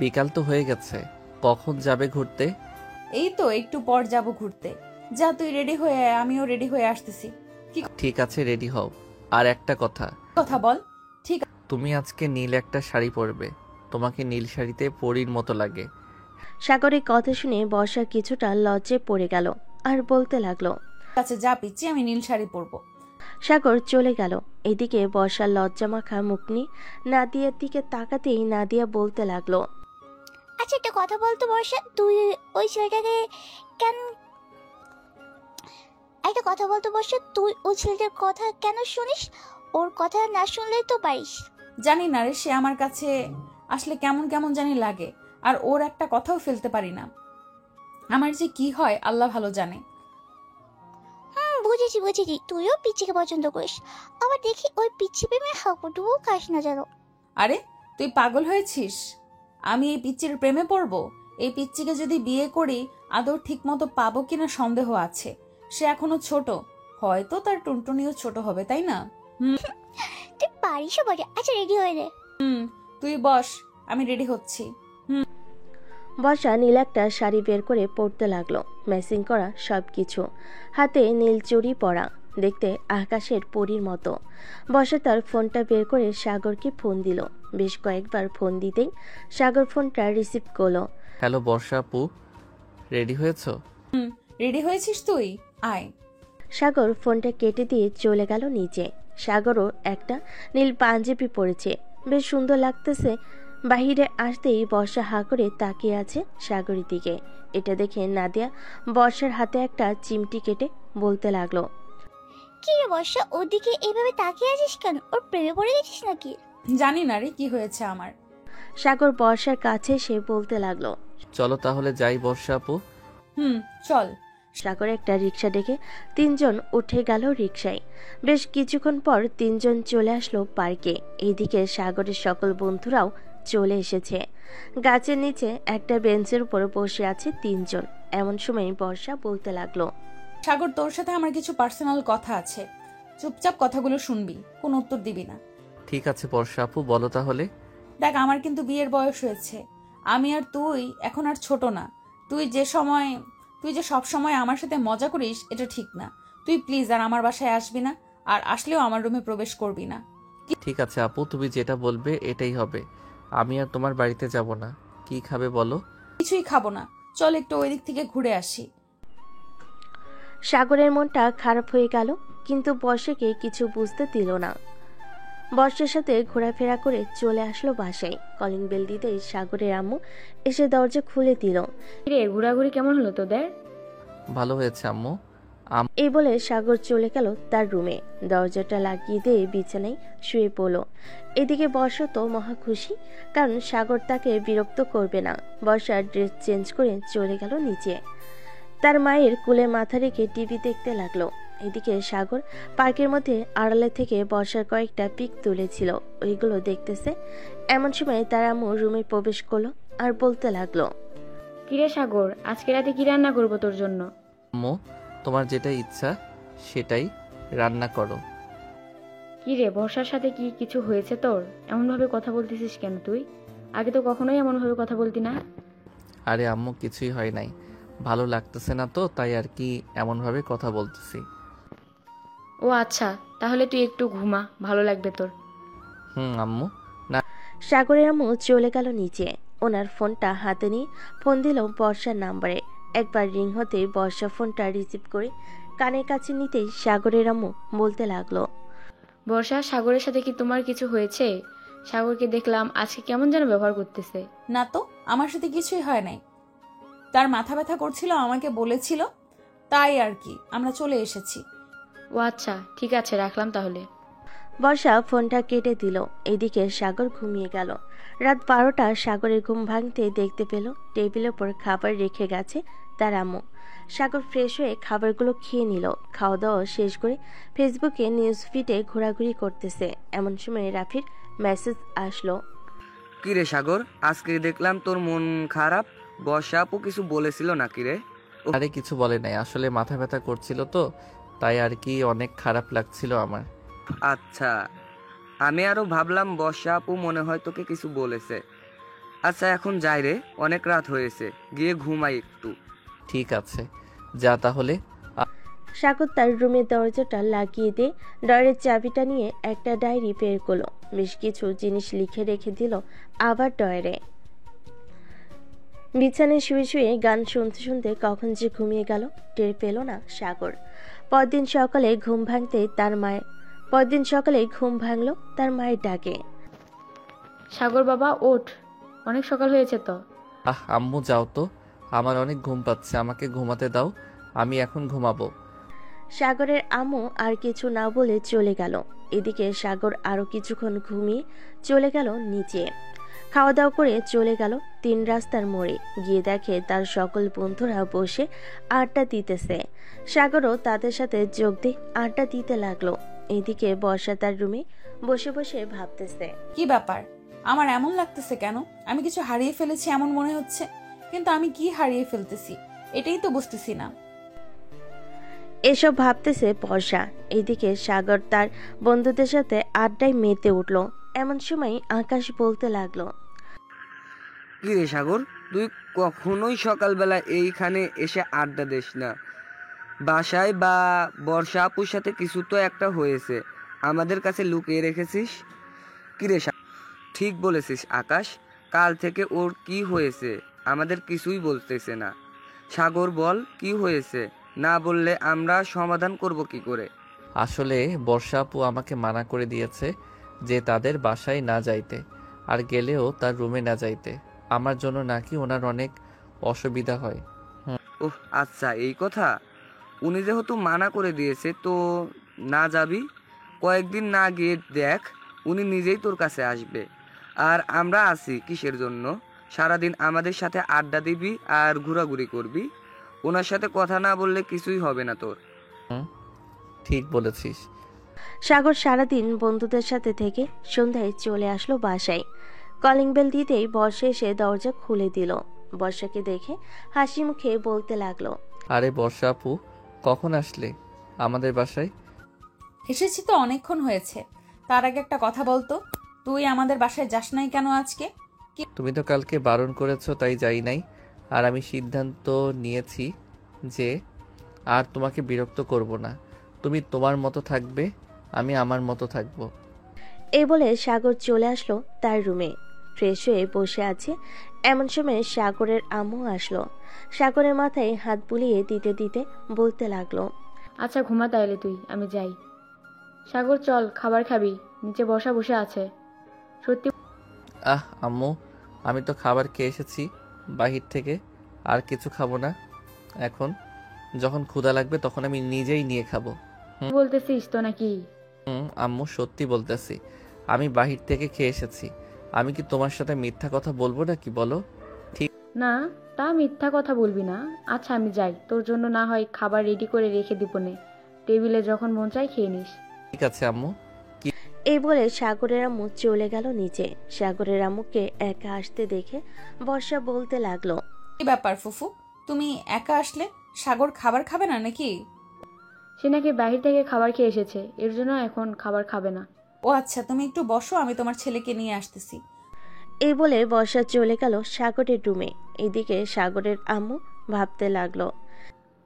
বিকাল তো হয়ে গেছে, কখন যাবে ঘুরতে? এই তো একটু পর যাব ঘুরতে। যা তুই রেডি হয়ে আয়, আমিও রেডি হয়ে আসতেছি। ঠিক আছে, রেডি হও। আর একটা কথা, কথা বল। তুমি আজকে নীল একটা শাড়ি পরবে, তোমাকে নীল শাড়িতে পরীর মতো লাগে। সাগরের কথা শুনে বর্ষা কিছুটা লজ্জে পড়ে গেল আর বলতে লাগলো, আচ্ছা যা পিচ্ছি, আমি নীল শাড়ি পরবো। সাগর চলে গেল। এদিকে বর্ষার লজ্জামাখা মুখ নিয়ে নাদিয়ার দিকে তাকাতেই নাদিয়া বলতে লাগলো, আচ্ছা একটা কথা বলতো বর্ষা, তুই ওই ছেলেটাকে কেন একটা কথা বলতো বর্ষা, তুই ওই ছেলেটার কথা কেন শুনিস? ওর কথা না শুনলে তো পারিস। জানি না রে, সে আমার কাছে আসলে কেমন কেমন জানি লাগে, আর ওর একটা কথাও ফেলতে পারি না। আমার যে কি হয় আল্লাহ ভালো জানে। বুঝেছি বুঝেছি, তুইও পিচ্ছিকে পছন্দ করিস, আবার দেখি ওই পিচ্ছি প্রেমে হাঁপুটুকু খাস না যেন। আরে তুই পাগল হয়েছিস? আমি এই পিচ্চির প্রেমে পড়বো? এই পিচ্চিকে যদি বিয়ে করি আদৌ ঠিক মতো পাবো কিনা সন্দেহ আছে। সে এখনো ছোট, হয়তো তার টুনটুনিও ছোট হবে, তাই না? তুই পারিস বটে। আচ্ছা রেডি হয়ে রে। তুই বস, আমি রেডি হচ্ছি। বর্ষা নীল একটা শাড়ি বের করে পরতে লাগলো, ম্যাচিং করা সবকিছু, হাতে নীল চুড়ি পরা, দেখতে আকাশের পরীর মতো। বর্ষা তার ফোনটা বের করে সাগরকে ফোন দিল। বেশ কয়েকবার ফোন দিতেই সাগর ফোনটা রিসিভ করলো। হ্যালো বর্ষা আপু, রেডি হয়েছো? রেডি হয়েছিস তুই? আয়। সাগর ফোনটা কেটে দিয়ে চলে গেল নিচে। সাগরও একটা নীল পাঞ্জাবি পরেছে, বেশ সুন্দর লাগতেছে। বাহিরে আসতেই বর্ষা হা করে তাকিয়ে আছে সাগরের দিকে। এটা দেখে নাদিয়া বর্ষার হাতে একটা চিমটি কেটে বলতে লাগলো, কি রে বর্ষা, ওদিকে এইভাবে তাকিয়ে আছিস কেন? ওর প্রেমে পড়ে গেছিস নাকি? জানি না রে কি হয়েছে আমার। সাগর বর্ষার কাছে সে বলতে লাগলো, চলো তাহলে যাই বর্ষা আপু। চল। সাগর একটা রিক্সা ডেকে তিনজন উঠে গেল রিক্সায়। বেশ কিছুক্ষণ পর তিনজন চলে আসলো পার্কে। এইদিকে সাগরের সকল বন্ধুরাও চলে এসেছে। গাছের নিচে একটা বেঞ্চের উপর বসে আছে তিনজন। এমন সময় বর্ষা বলতে লাগলো, সাগর তোর সাথে আমার কিছু পার্সোনাল কথা আছে, চুপচাপ কথাগুলো শুনবি, কোনো উত্তর দিবি না। ঠিক আছে বর্ষা আপু, বলো তাহলে। দেখ, আমার কিন্তু বিয়ের বয়স হয়েছে। আমি আর তুই এখন আর ছোট না। তুই যে সব সময় আমার সাথে মজা করিস, এটা ঠিক না। তুই প্লিজ আর আমার বাসায় আসবি না, আর আসলেও আমার রুমে প্রবেশ করবি না। ঠিক আছে আপু, তুমি যেটা বলবে এটাই হবে। আমি আর তোমার বাড়িতে যাব না। কি খাবে বলো? কিছুই খাবো না, চল একটু ওই দিক থেকে ঘুরে আসি। সাগরের মনটা খারাপ হয়ে গেল, কিন্তু বর্ষাকে কিছু বুঝতে দিল না। বর্ষার সাথে ঘোরাফেরা করে চলে আসলো বাসায়। কলিং বেল দিতেই সাগরের আম্মু এসে দরজা খুলে দিল। রে, ঘোরাঘুরি কেমন হলো তোদের? ভালো হয়েছে আম্মু। এই বলে সাগর চলে গেল তার রুমে, দরজাটা লাগিয়ে দিয়ে বিছানায় শুয়ে পড়ল। এদিকে বর্ষা তো মহা খুশি, কারণ সাগর তাকে বিরক্ত করবে না। বর্ষা ড্রেস চেঞ্জ করে চলে গেল নিচে, তার মায়ের কোলে মাথা রেখে টিভি দেখতে লাগলো। এদিকে সাগর পার্কের মধ্যে আড়ালে থেকে বর্ষার কয়েকটা পিক তুলেছিল, ওইগুলো দেখতেছে। এমন সময় তার আম্মু রুমে প্রবেশ করলো আর বলতে লাগলো, কিরে সাগর, আজকে রাতে কি রান্না করবো তোর জন্য? আম্মু, তোমার যেটা ইচ্ছা সেটাই রান্না করো। কি রে, বর্ষার সাথে কি কিছু হয়েছে তোর? এমনভাবে কথা বলতেছিস কেন তুই? আগে তো কখনোই এমনভাবে কথা বলতি না। আরে আম্মু, কিছুই হয় নাই, ভালো লাগতেছে না তো, তাই আর কি এমনভাবে কথা বলতেছি। ও আচ্ছা, তাহলে তুই একটু ঘুমা, ভালো লাগবে তোর। আম্মু। সাগরের আম্মু চলে গেল নিচে। ওনার ফোনটা হাতে নিয়ে ফোন দিল বর্ষার নাম্বারে। একবার রিং হতে বর্ষা ফোনটা রিসিভ করে কানের কাছে নিতেই সাগরের আম্মু বলতে লাগলো, বর্ষা, সাগরের সাথে কি তোমার কিছু হয়েছে? সাগরকে দেখলাম আজকে কেমন যেন ব্যবহার করতেছে। না তো, আমার সাথে কিছুই হয় নাই। তার মাথা ব্যথা করছিল, আমাকে বলেছিল, তাই আর কি আমরা চলে এসেছি। ও আচ্ছা, ঠিক আছে, রাখলাম তাহলে। বর্ষা ফোনটা কেটে দিল। এদিকে সাগর ঘুমিয়ে গেল। রাত 12টা সাগরের ঘুম ভাঙতে দেখতে পেল টেবিলের উপর খাবার রেখে গেছে তার আম্মু। সাগর ফ্রেশ হয়ে খাবারগুলো খেয়ে নিল। খাওয়া দাওয়া শেষ করে ফেসবুকে নিউজ ফিডে ঘোরাঘুরি করতেছে। এমন সময় রাফির মেসেজ আসলো। কিরে সাগর, আজকে দেখলাম তোর মন খারাপ। বর্ষা আপু কিছু বলেছিল নাকি রে? আরে কিছু বলে নাই, আসলে মাথা ব্যথা করছিল তো, তাই আর কি, অনেক খারাপ লাগছিল আমার। আচ্ছা, আমি আরো ভাবলাম বর্ষা আপু মনে হয় তোকে কিছু বলেছে। আচ্ছা এখন যাই রে, অনেক রাত হয়েছে, গিয়ে ঘুমাই একটু। ঠিক আছে, যা তাহলে। সাগর তার রুমের দরজাটা লাগিয়ে দিয়ে ডয়ের চাবিটা নিয়ে একটা ডায়েরি বের করলো। বেশ কিছু জিনিস লিখে রেখে দিল আবার ডয়ারে। বিছানায় শুয়ে শুয়ে গান শুনতে শুনতে কখন যে ঘুমিয়ে গেল টের পেল না সাগর। পরদিন সকালে ঘুম ভাঙলো তার মায়ের ডাকে। সাগর বাবা, ওঠ, অনেক সকাল হয়েছে তো। আম্মু যাও তো, আমার অনেক ঘুম পাচ্ছে, আমাকে ঘুমাতে দাও, আমি এখন ঘুমাবো। সাগরের আম্মু আর কিছু না বলে চলে গেল। এদিকে সাগর আরো কিছুক্ষণ ঘুমিয়ে চলে গেল নিচে। খাওয়া দাওয়া করে চলে গেল 3 রাস্তার মোড়ে। গিয়ে দেখে তার সকল বন্ধুরা বসে আড্ডা দিতেছে। সাগরও তাদের সাথে যোগ দিয়ে আড্ডা দিতে লাগলো। এদিকে বর্ষা তার রুমে বসে বসে ভাবতেছে, কি ব্যাপার, আমার এমন লাগতেছে কেন? আমি কিছু হারিয়ে ফেলেছি এমন মনে হচ্ছে, কিন্তু আমি কি হারিয়ে ফেলতেছি এটাই তো বুঝতেছি না। এসব ভাবতেছে বর্ষা। এদিকে সাগর তার বন্ধুদের সাথে আড্ডায় মেতে উঠল। এমন সময় আকাশ বলতে লাগলো, কিরে সাগর, তুই কখনোই সকালবেলা এইখানে এসে আড্ডা দিস না। বাসায় বা বর্ষা আপুর সাথে কিছু তো একটা হয়েছে, আমাদের কাছে লুকিয়ে রেখেছিস। কিরে ঠিক বলেছিস আকাশ, কাল থেকে ওর কি হয়েছে আমাদের কিছুই বলতেছে না। সাগর বল, কি হয়েছে? না বললে আমরা সমাধান করব কি করে? আসলে বর্ষা আপু আমাকে মানা করে দিয়েছে যে তাদের বাসায় না যাইতে, আর গেলেও তার রুমে না যাইতে। আমার জন্য নাকি ওনার অনেক অসুবিধা হয়। ওহ আচ্ছা, এই কথা। উনি যেহেতু মানা করে দিয়েছে তো না যাবি। কয়েকদিন না গিয়ে দেখ, উনি নিজেই তোর কাছে আসবে। আর আমরা আছি কিসের জন্য? সারাদিন আমাদের সাথে আড্ডা দিবি আর ঘোরাঘুরি করবি। ওনার সাথে কথা না বললে কিছুই হবে না তোর। ঠিক বলেছিস। সাগর সারাদিন বন্ধুদের সাথে থেকে সন্ধ্যায় চলে আসলো বাসায়। কলিং বেল দিতেই বর্ষা এসে দরজা খুলে দিল। বর্ষাকে দেখে হাসি মুখে বলতে লাগলো, আরে বর্ষা আপু, কখন আসলে আমাদের বাসায়? এসেছি তো অনেকক্ষণ হয়েছে। তার আগে একটা কথা বলতো, তুই আমাদের বাসায় যাস নাই কেন আজকে? তুমি তো কালকে বারণ করেছো তাই যাই নাই। আর আমি সিদ্ধান্ত নিয়েছি যে আর তোমাকে বিরক্ত করব না। তুমি তোমার মতো থাকবে, আমি আমার মতো থাকবো। এই বলে সাগর চলে আসলো তার রুমে। ফ্রেশ হয়ে বসে আছে। এমন সময় সাগরের আম্মু আসলো। সাগরের মাথায় হাত বুলিয়ে দিতে দিতে বলতে লাগলো, আচ্ছা ঘুমা তাইলে তুই, আমি যাই। সাগর চল, খাবার খাবি, নিচে বসা বসে আছে। সত্যি? আম্মু, আমি তো খাবার খেয়ে এসেছি বাহির থেকে, আর কিছু খাবো না। এখন যখন ক্ষুধা লাগবে তখন আমি নিজেই নিয়ে খাবো। বলতেছিস তো নাকি? আম্মু সত্যি বলতেছি, আমি বাহির থেকে খেয়ে এসেছি। আমি কি তোমার সাথে মিথ্যা কথা বলবো নাকি বলো? না, তা মিথ্যা কথা বলবি না। আচ্ছা আমি যাই, তোর জন্য না হয় খাবার রেডি করে রেখে দিব নে, টেবিলে যখন মন চাই খেয়ে নিস। ঠিক আছে আম্মু। এই বলে সাগরের আম্মু চলে গেল নিচে। সাগরের আম্মুকে একা আসতে দেখে বর্ষা বলতে লাগলো, কি ব্যাপার ফুফু, তুমি একা আসলে? সাগর খাবার খাবে না নাকি? সে নাকি বাহির থেকে খাবার খেয়ে এসেছে, এর জন্য এখন খাবার খাবে না। ও আচ্ছা, তুমি একটু বসো, আমি তোমার ছেলেকে নিয়ে আসতেছি। এই বলে বর্ষা চলে গেল সাগরের রুমে। এদিকে সাগরের আম্মু ভাবতে লাগলো,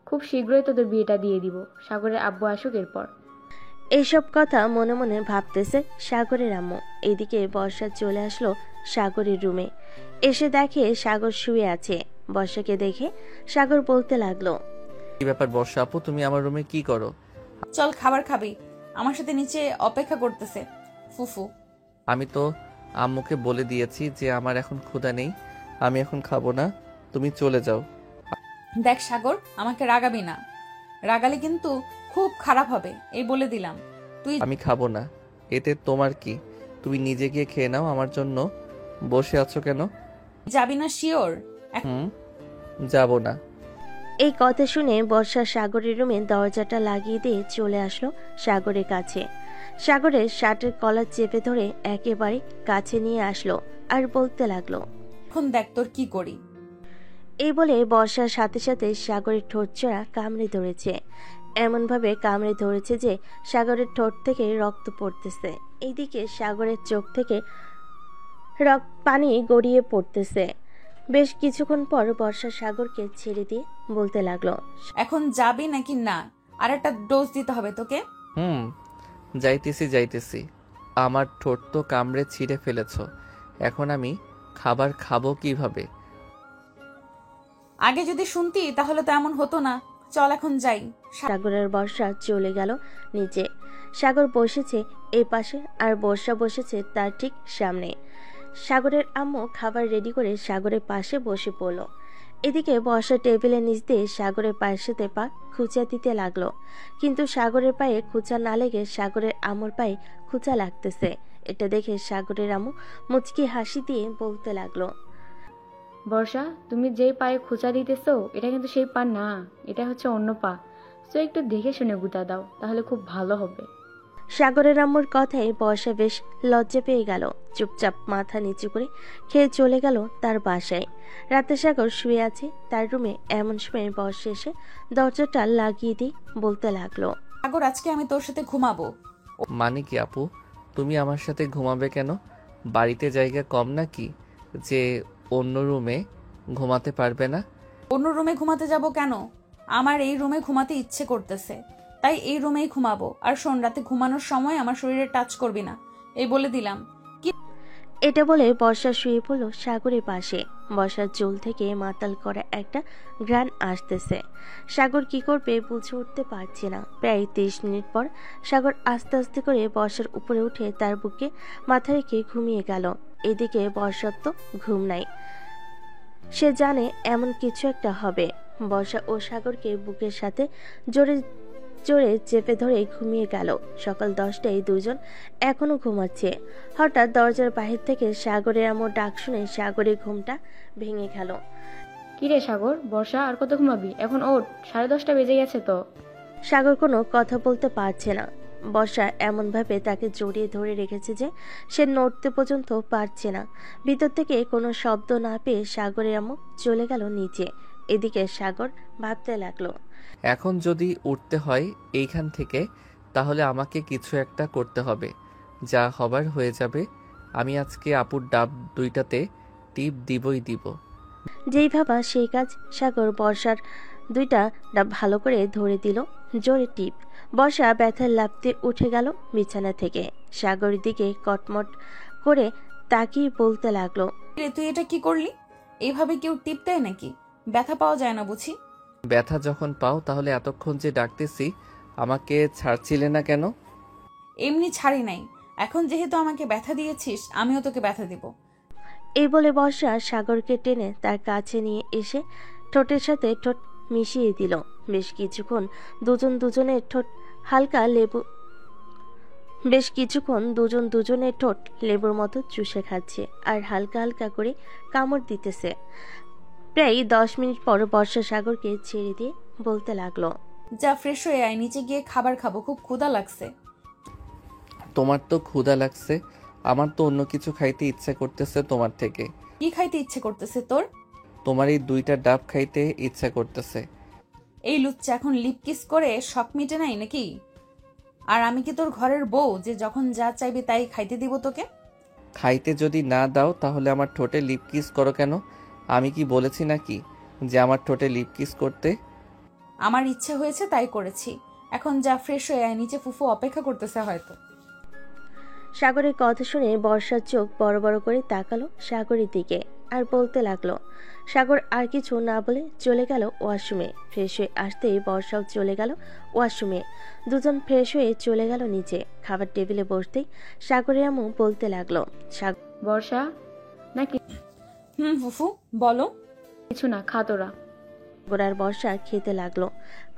খুব শীঘ্রই তোদের বিয়েটা দিয়ে দিব, সাগরের আব্বু আসুক এরপর। এইসব কথা মনে মনে ভাবতেছে সাগরের আম্মু। এদিকে বর্ষা চলে আসলো সাগরের রুমে। এসে দেখে সাগর শুয়ে আছে। বর্ষাকে দেখে সাগর বলতে লাগলো, কি ব্যাপার বর্ষা আপু, তুমি আমার রুমে কি করো? চল খাবার খাবি, আমার সাথে নিচে অপেক্ষা করতেছে ফুফু। আমি তো আম্মুকে বলে দিয়েছি যে আমার এখন ক্ষুধা নেই, আমি এখন খাবো না, তুমি চলে যাও। দেখ সাগর, আমাকে রাগাবি না, রাগালে কিন্তু খুব খারাপ হবে, এই বলে দিলাম। তুই আমি খাবো না, এতে তোমার কি? তুমি নিজে গিয়ে খেয়ে নাও, আমার জন্য বসে আছো কেন? যাবি না শিওর? যাবো না। এই কথা শুনে বর্ষা সাগরের রুমে দরজাটা লাগিয়ে দিয়ে চলে আসলো সাগরের কাছে। সাগরের শার্টের কলার চেপে ধরে একেবারে কাছে নিয়ে আসলো আর বলতে লাগলো, এখন দেখ তোর কি করি। এই বলে বর্ষার সাথে সাথে সাগরের ঠোঁট চড়া কামড়ে ধরেছে। এমনভাবে কামড়ে ধরেছে যে সাগরের ঠোঁট থেকে রক্ত পড়তেছে। এইদিকে সাগরের চোখ থেকে পানি গড়িয়ে পড়তেছে। বেশ কিছুক্ষণ পর বর্ষা সাগরকে ছেড়ে দিয়ে বলতে লাগলো, এখন যাবি নাকি না? আর একটা ডোজ দিতে হবে তোকে। যাইতেছি। আমার ঠোঁট তো কামড়ে ছিঁড়ে ফেলেছো, এখন আমি খাবার খাবো কিভাবে? আগে যদি শুনতি তাহলে তো এমন হতো না। চল এখন যাই। সাগরের বর্ষা চলে গেল নিচে। সাগর বসেছে এই পাশে আর বর্ষা বসেছে তার ঠিক সামনে। সাগরের আম্মু খাবার রেডি করে সাগরের পাশে বসে পড়ল। এদিকে বর্ষা টেবিলের নিচ দিয়ে সাগরের পায়ের সাথে পা খুঁচা দিতে লাগলো, কিন্তু সাগরের পায়ে খুঁচা না লেগে সাগরের আম্মুর পায়ে খুঁচা লাগতেছে। এটা দেখে সাগরের আম্মু মুচকি হাসি দিয়ে বলতে লাগলো, বর্ষা, তুমি যেই পায়ে খোঁচা দিতেছো এটা কিন্তু সেই পা না, এটা হচ্ছে অন্য পা। তো একটু দেখে শুনে গুতা দাও, তাহলে খুব ভালো হবে। সাগরের আম্মুর কথায় বর্ষা বেশ লজ্জা পেয়ে গেল। চুপচাপ মাথা নিচু করে খেয়ে চলে গেল তার বাসায়। রাতে সাগর শুয়ে আছে তার রুমে। এমন সময় বর্ষা এসে দরজাটা লাগিয়ে দিয়ে বলতে লাগলো, সাগর, আজকে আমি তোর সাথে ঘুমাবো। মানে কি আপু, তুমি আমার সাথে ঘুমাবে কেন? বাড়িতে জায়গা কম নাকি যে অন্য রুমে ঘুমাতে পারবে না? অন্য রুমে ঘুমাতে যাব কেন? আমার এই রুমে ঘুমাতে ইচ্ছে করতেছে, তাই এই রুমেই ঘুমাবো। আর শোন, রাতে ঘুমানোর সময় আমার শরীরে টাচ করবি না, এই বলে দিলাম। এটা বলে বর্ষা শুয়ে পড়ল সাগরের পাশে। বর্ষার চুল থেকে মাতাল করা একটা ঘ্রাণ আসতেছে। সাগর কি করবে বুঝে উঠতে পারছে না। প্রায় 30 মিনিট পর সাগর আস্তে আস্তে করে বর্ষার উপরে উঠে তার বুকে মাথা রেখে ঘুমিয়ে গেল। এদিকে বর্ষার তো ঘুম নাই, সে জানে এমন কিছু একটা হবে। বর্ষা ও সাগরকে বুকের সাথে জোরে জোরে চেপে ধরে ঘুমিয়ে গেল। সকাল 10টায় দুজন এখনো ঘুমাচ্ছে। হঠাৎ দরজার বাহির থেকে সাগরের আম্মুর ডাক শুনে সাগরের ঘুমটা ভেঙে গেল। কিরে সাগর, বর্ষা আর কত ঘুমাবি? এখন ওঠ, 10:30 বেজে গেছে তো। সাগর কোনো কথা বলতে পারছে না। বর্ষা এমনভাবে তাকে জড়িয়ে ধরে রেখেছে যে সে নড়তে পর্যন্ত পারছে না। ভিতর থেকে কোনো শব্দ না পেয়ে সাগরের আম্মু চলে গেল নিচে। এদিকে সাগর ভাবতে লাগলো, এখন যদি উঠতে হয় এইখান থেকে, তাহলে আমাকে কিছু একটা করতে হবে। যা হবার হয়ে যাবে। আমি আজকে আপুর ডাব 2টাতে টিপ দিবই দিব। যেই ভাবা সেই কাজ। সাগর বর্ষার 2টা ডাব ভালো করে ধরে দিল জোরে টিপ। বর্ষা ব্যথার লাফতে উঠে গেল বিছানা থেকে। সাগরের দিকে কটমট করে তাকিয়ে বলতে লাগলো, তুই এটা কি করলি? এইভাবে কেউ টিপ দেয় নাকি? ব্যথা পাওয়া যায় না বুঝি? ব্যথা যখন পাও তাহলে এতক্ষণ যে ডাকতেছি আমাকে ছাড়ছিলে না কেন? এমনি ছাড়ি নাই, এখন যেহেতু আমাকে ব্যথা দিয়েছিস আমিও তোকে ব্যথা দিব। এই বলে বর্ষা সাগরকে টেনে তার কাছে নিয়ে এসে ঠোঁটের সাথে ঠোঁট মিশিয়ে দিল। বেশ কিছুক্ষণ দুজনের ঠোঁট দুজনের ঠোঁট লেবুর মতো চুষে খাচ্ছে আর হালকা হালকা করে কামড় দিতেছে। প্রায় 10 মিনিট পর বর্ষা সাগরকে ছেড়ে দিয়ে বলতে লাগলো, যা ফ্রেশ হয়ে আয়, নিচে গিয়ে খাবার খাবো, খুব ক্ষুধা লাগছে। তোমার তো ক্ষুধা লাগছে, আমার তো অন্য কিছু খাইতে ইচ্ছা করতেছে তোমার থেকে। কি খাইতে ইচ্ছে করতেছে তোর? তোমার এই 2টা ডাব খাইতে ইচ্ছা করতেছে। এই লুচ্চা, এখন লিপ কিস করে শখ মিটে নাই নাকি? আর আমি কি তোর ঘরের বউ যে যখন যা চাইবে তাই খাইতে দিব তোকে? খাইতে যদি না দাও তাহলে আমার ঠোঁটে লিপ কিস করো কেন? আমি কি বলেছি নাকি যে আমার ঠোঁটে লিপ কিস করতে? আমার ইচ্ছে হয়েছে তাই করেছি। এখন যা ফ্রেশ হয়ে আয়, নিচে ফুফু অপেক্ষা করতেছে হয়তো। সাগরের কথা শুনে বর্ষার চোখ বড় বড় করে তাকালো সাগরের দিকে। আর বলতে লাগলো। সাগর আর কিছু না বলে চলে গেল ওয়াশরুমে। ফ্রেশ হয়ে আসতেই বর্ষাও চলে গেল ওয়াশরুমে। দুজন ফ্রেশ হয়ে চলে গেল নিচে। খাবার টেবিলে বসতেই সাগরের আম্মু বলতে লাগলো। বর্ষা নাকি ফুফু বলো। কিছু না, খা তোরা। সাগর আর বর্ষা খেতে লাগলো।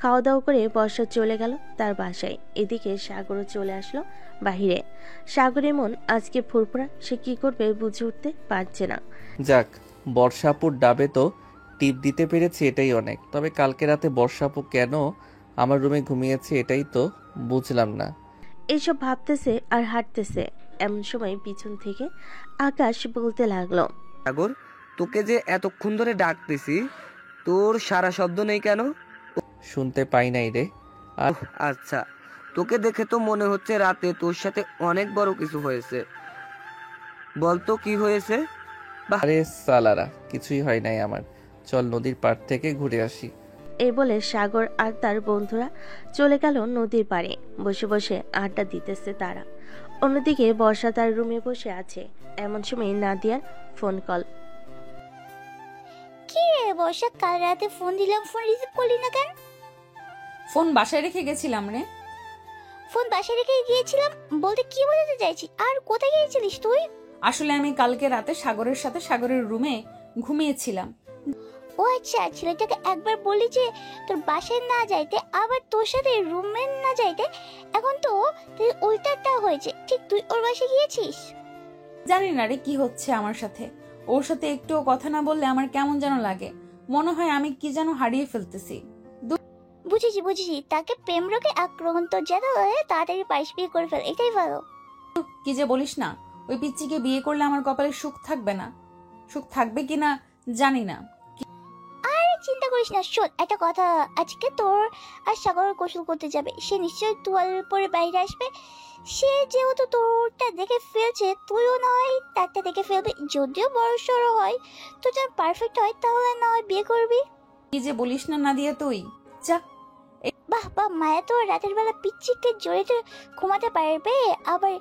খাওয়া দাওয়া করে বর্ষা চলে গেল তার বাসায়। এদিকে সাগরও চলে আসলো বাহিরে। সাগরের মন আজকে ফুরফুরা, সে কি করবে বুঝে উঠতে পারছে না। যাক, বর্ষাপুর ডাবে তো টিপ দিতে পেরেছি, এটাই অনেক। তবে কালকে রাতে বর্ষাপু কেন আমার রুমে ঘুমিয়েছে এটাই তো বুঝলাম না। এইসব ভাবতেছে আর হাঁটতেছে। এমন সময় পিছন থেকে আকাশ বলতে লাগলো। সাগর, তোকে যে এতক্ষণ ধরে ডাকতেছি, তোর সারা শব্দ নেই কেন? শুনতে পাই নাই রে। আর আচ্ছা, তোকে দেখে তো মনে হচ্ছে রাতে তোর সাথে অনেক বড় কিছু হয়েছে। বলতো কি হয়েছে? আরে সালারা, কিছুই হয় নাই আমার। চল নদীর পাড় থেকে ঘুরে আসি। এই বলে সাগর আর তার বন্ধুরা চলে গেল নদীর পাড়ে। বসে বসে আড্ডা দিতেছে তারা। অন্যদিকে বর্ষা তার রুমে বসে আছে। এমন সময় নাদিয়ার ফোন কল। কি রে বর্ষা, কাল রাতে ফোন দিলাম, ফোন রিসিভ করলি না কেন? ফোন বাসায় রেখে গেছিলাম রে। ফোন বাসায় রেখে গিয়েছিলাম বলতে কি বোঝাতে চাইছি? আর কোথায় গিয়েছিলিস তুই? আসলে আমি কালকে রাতে সাগরের সাথে সাগরের রুমে ঘুমিয়েছিলাম। ও আচ্ছা, ছেলেটাকে একবার বলি যে তোর বাসায় না যাইতে, আবার তোর সাথে রুমে না যাইতে। এখন তো তুই উল্টাটা হয়েছে। ঠিক তুই ওর বাসায় গিয়েছিস? জানি না রে কি হচ্ছে আমার সাথে। ওর সাথে একটুও কথা না বললে আমার কেমন যেন লাগে। মনে হয় আমি কি যেন হারিয়ে ফেলতেছি। বুঝেছি বুঝেছি, তাকে প্রেম রোগে আক্রান্ত যেন তাড়াতাড়ি পাশ বিয়ে করে ফেল, এটাই ভালো। কি যে বলিস না, ওই পিচ্চিকে বিয়ে করলে আমার কপালে সুখ থাকবে না। সুখ থাকবে কিনা জানি না। আরে চিন্তা করিস না। শোন একটা কথা, আজকে তোর আর সাগর গোসল করতে যাবে। সে নিশ্চয়ই তোয়াল পরে বাইরে আসবে। সে যেহেতু তোরটা দেখে ফেলছে, তুইও না হয় তারটা দেখে ফেলবি। যদিও বড় সড়ো হয়, তো যা পারফেক্ট হয় তাহলে না হয় বিয়ে করবি। কি যে বলিস না নাদিয়া তুই। যা। বাহ বাহ, মায়া তো রাতের বেলা পিচ্চিকে জড়িয়ে ঘুমাতে পারবে। আবার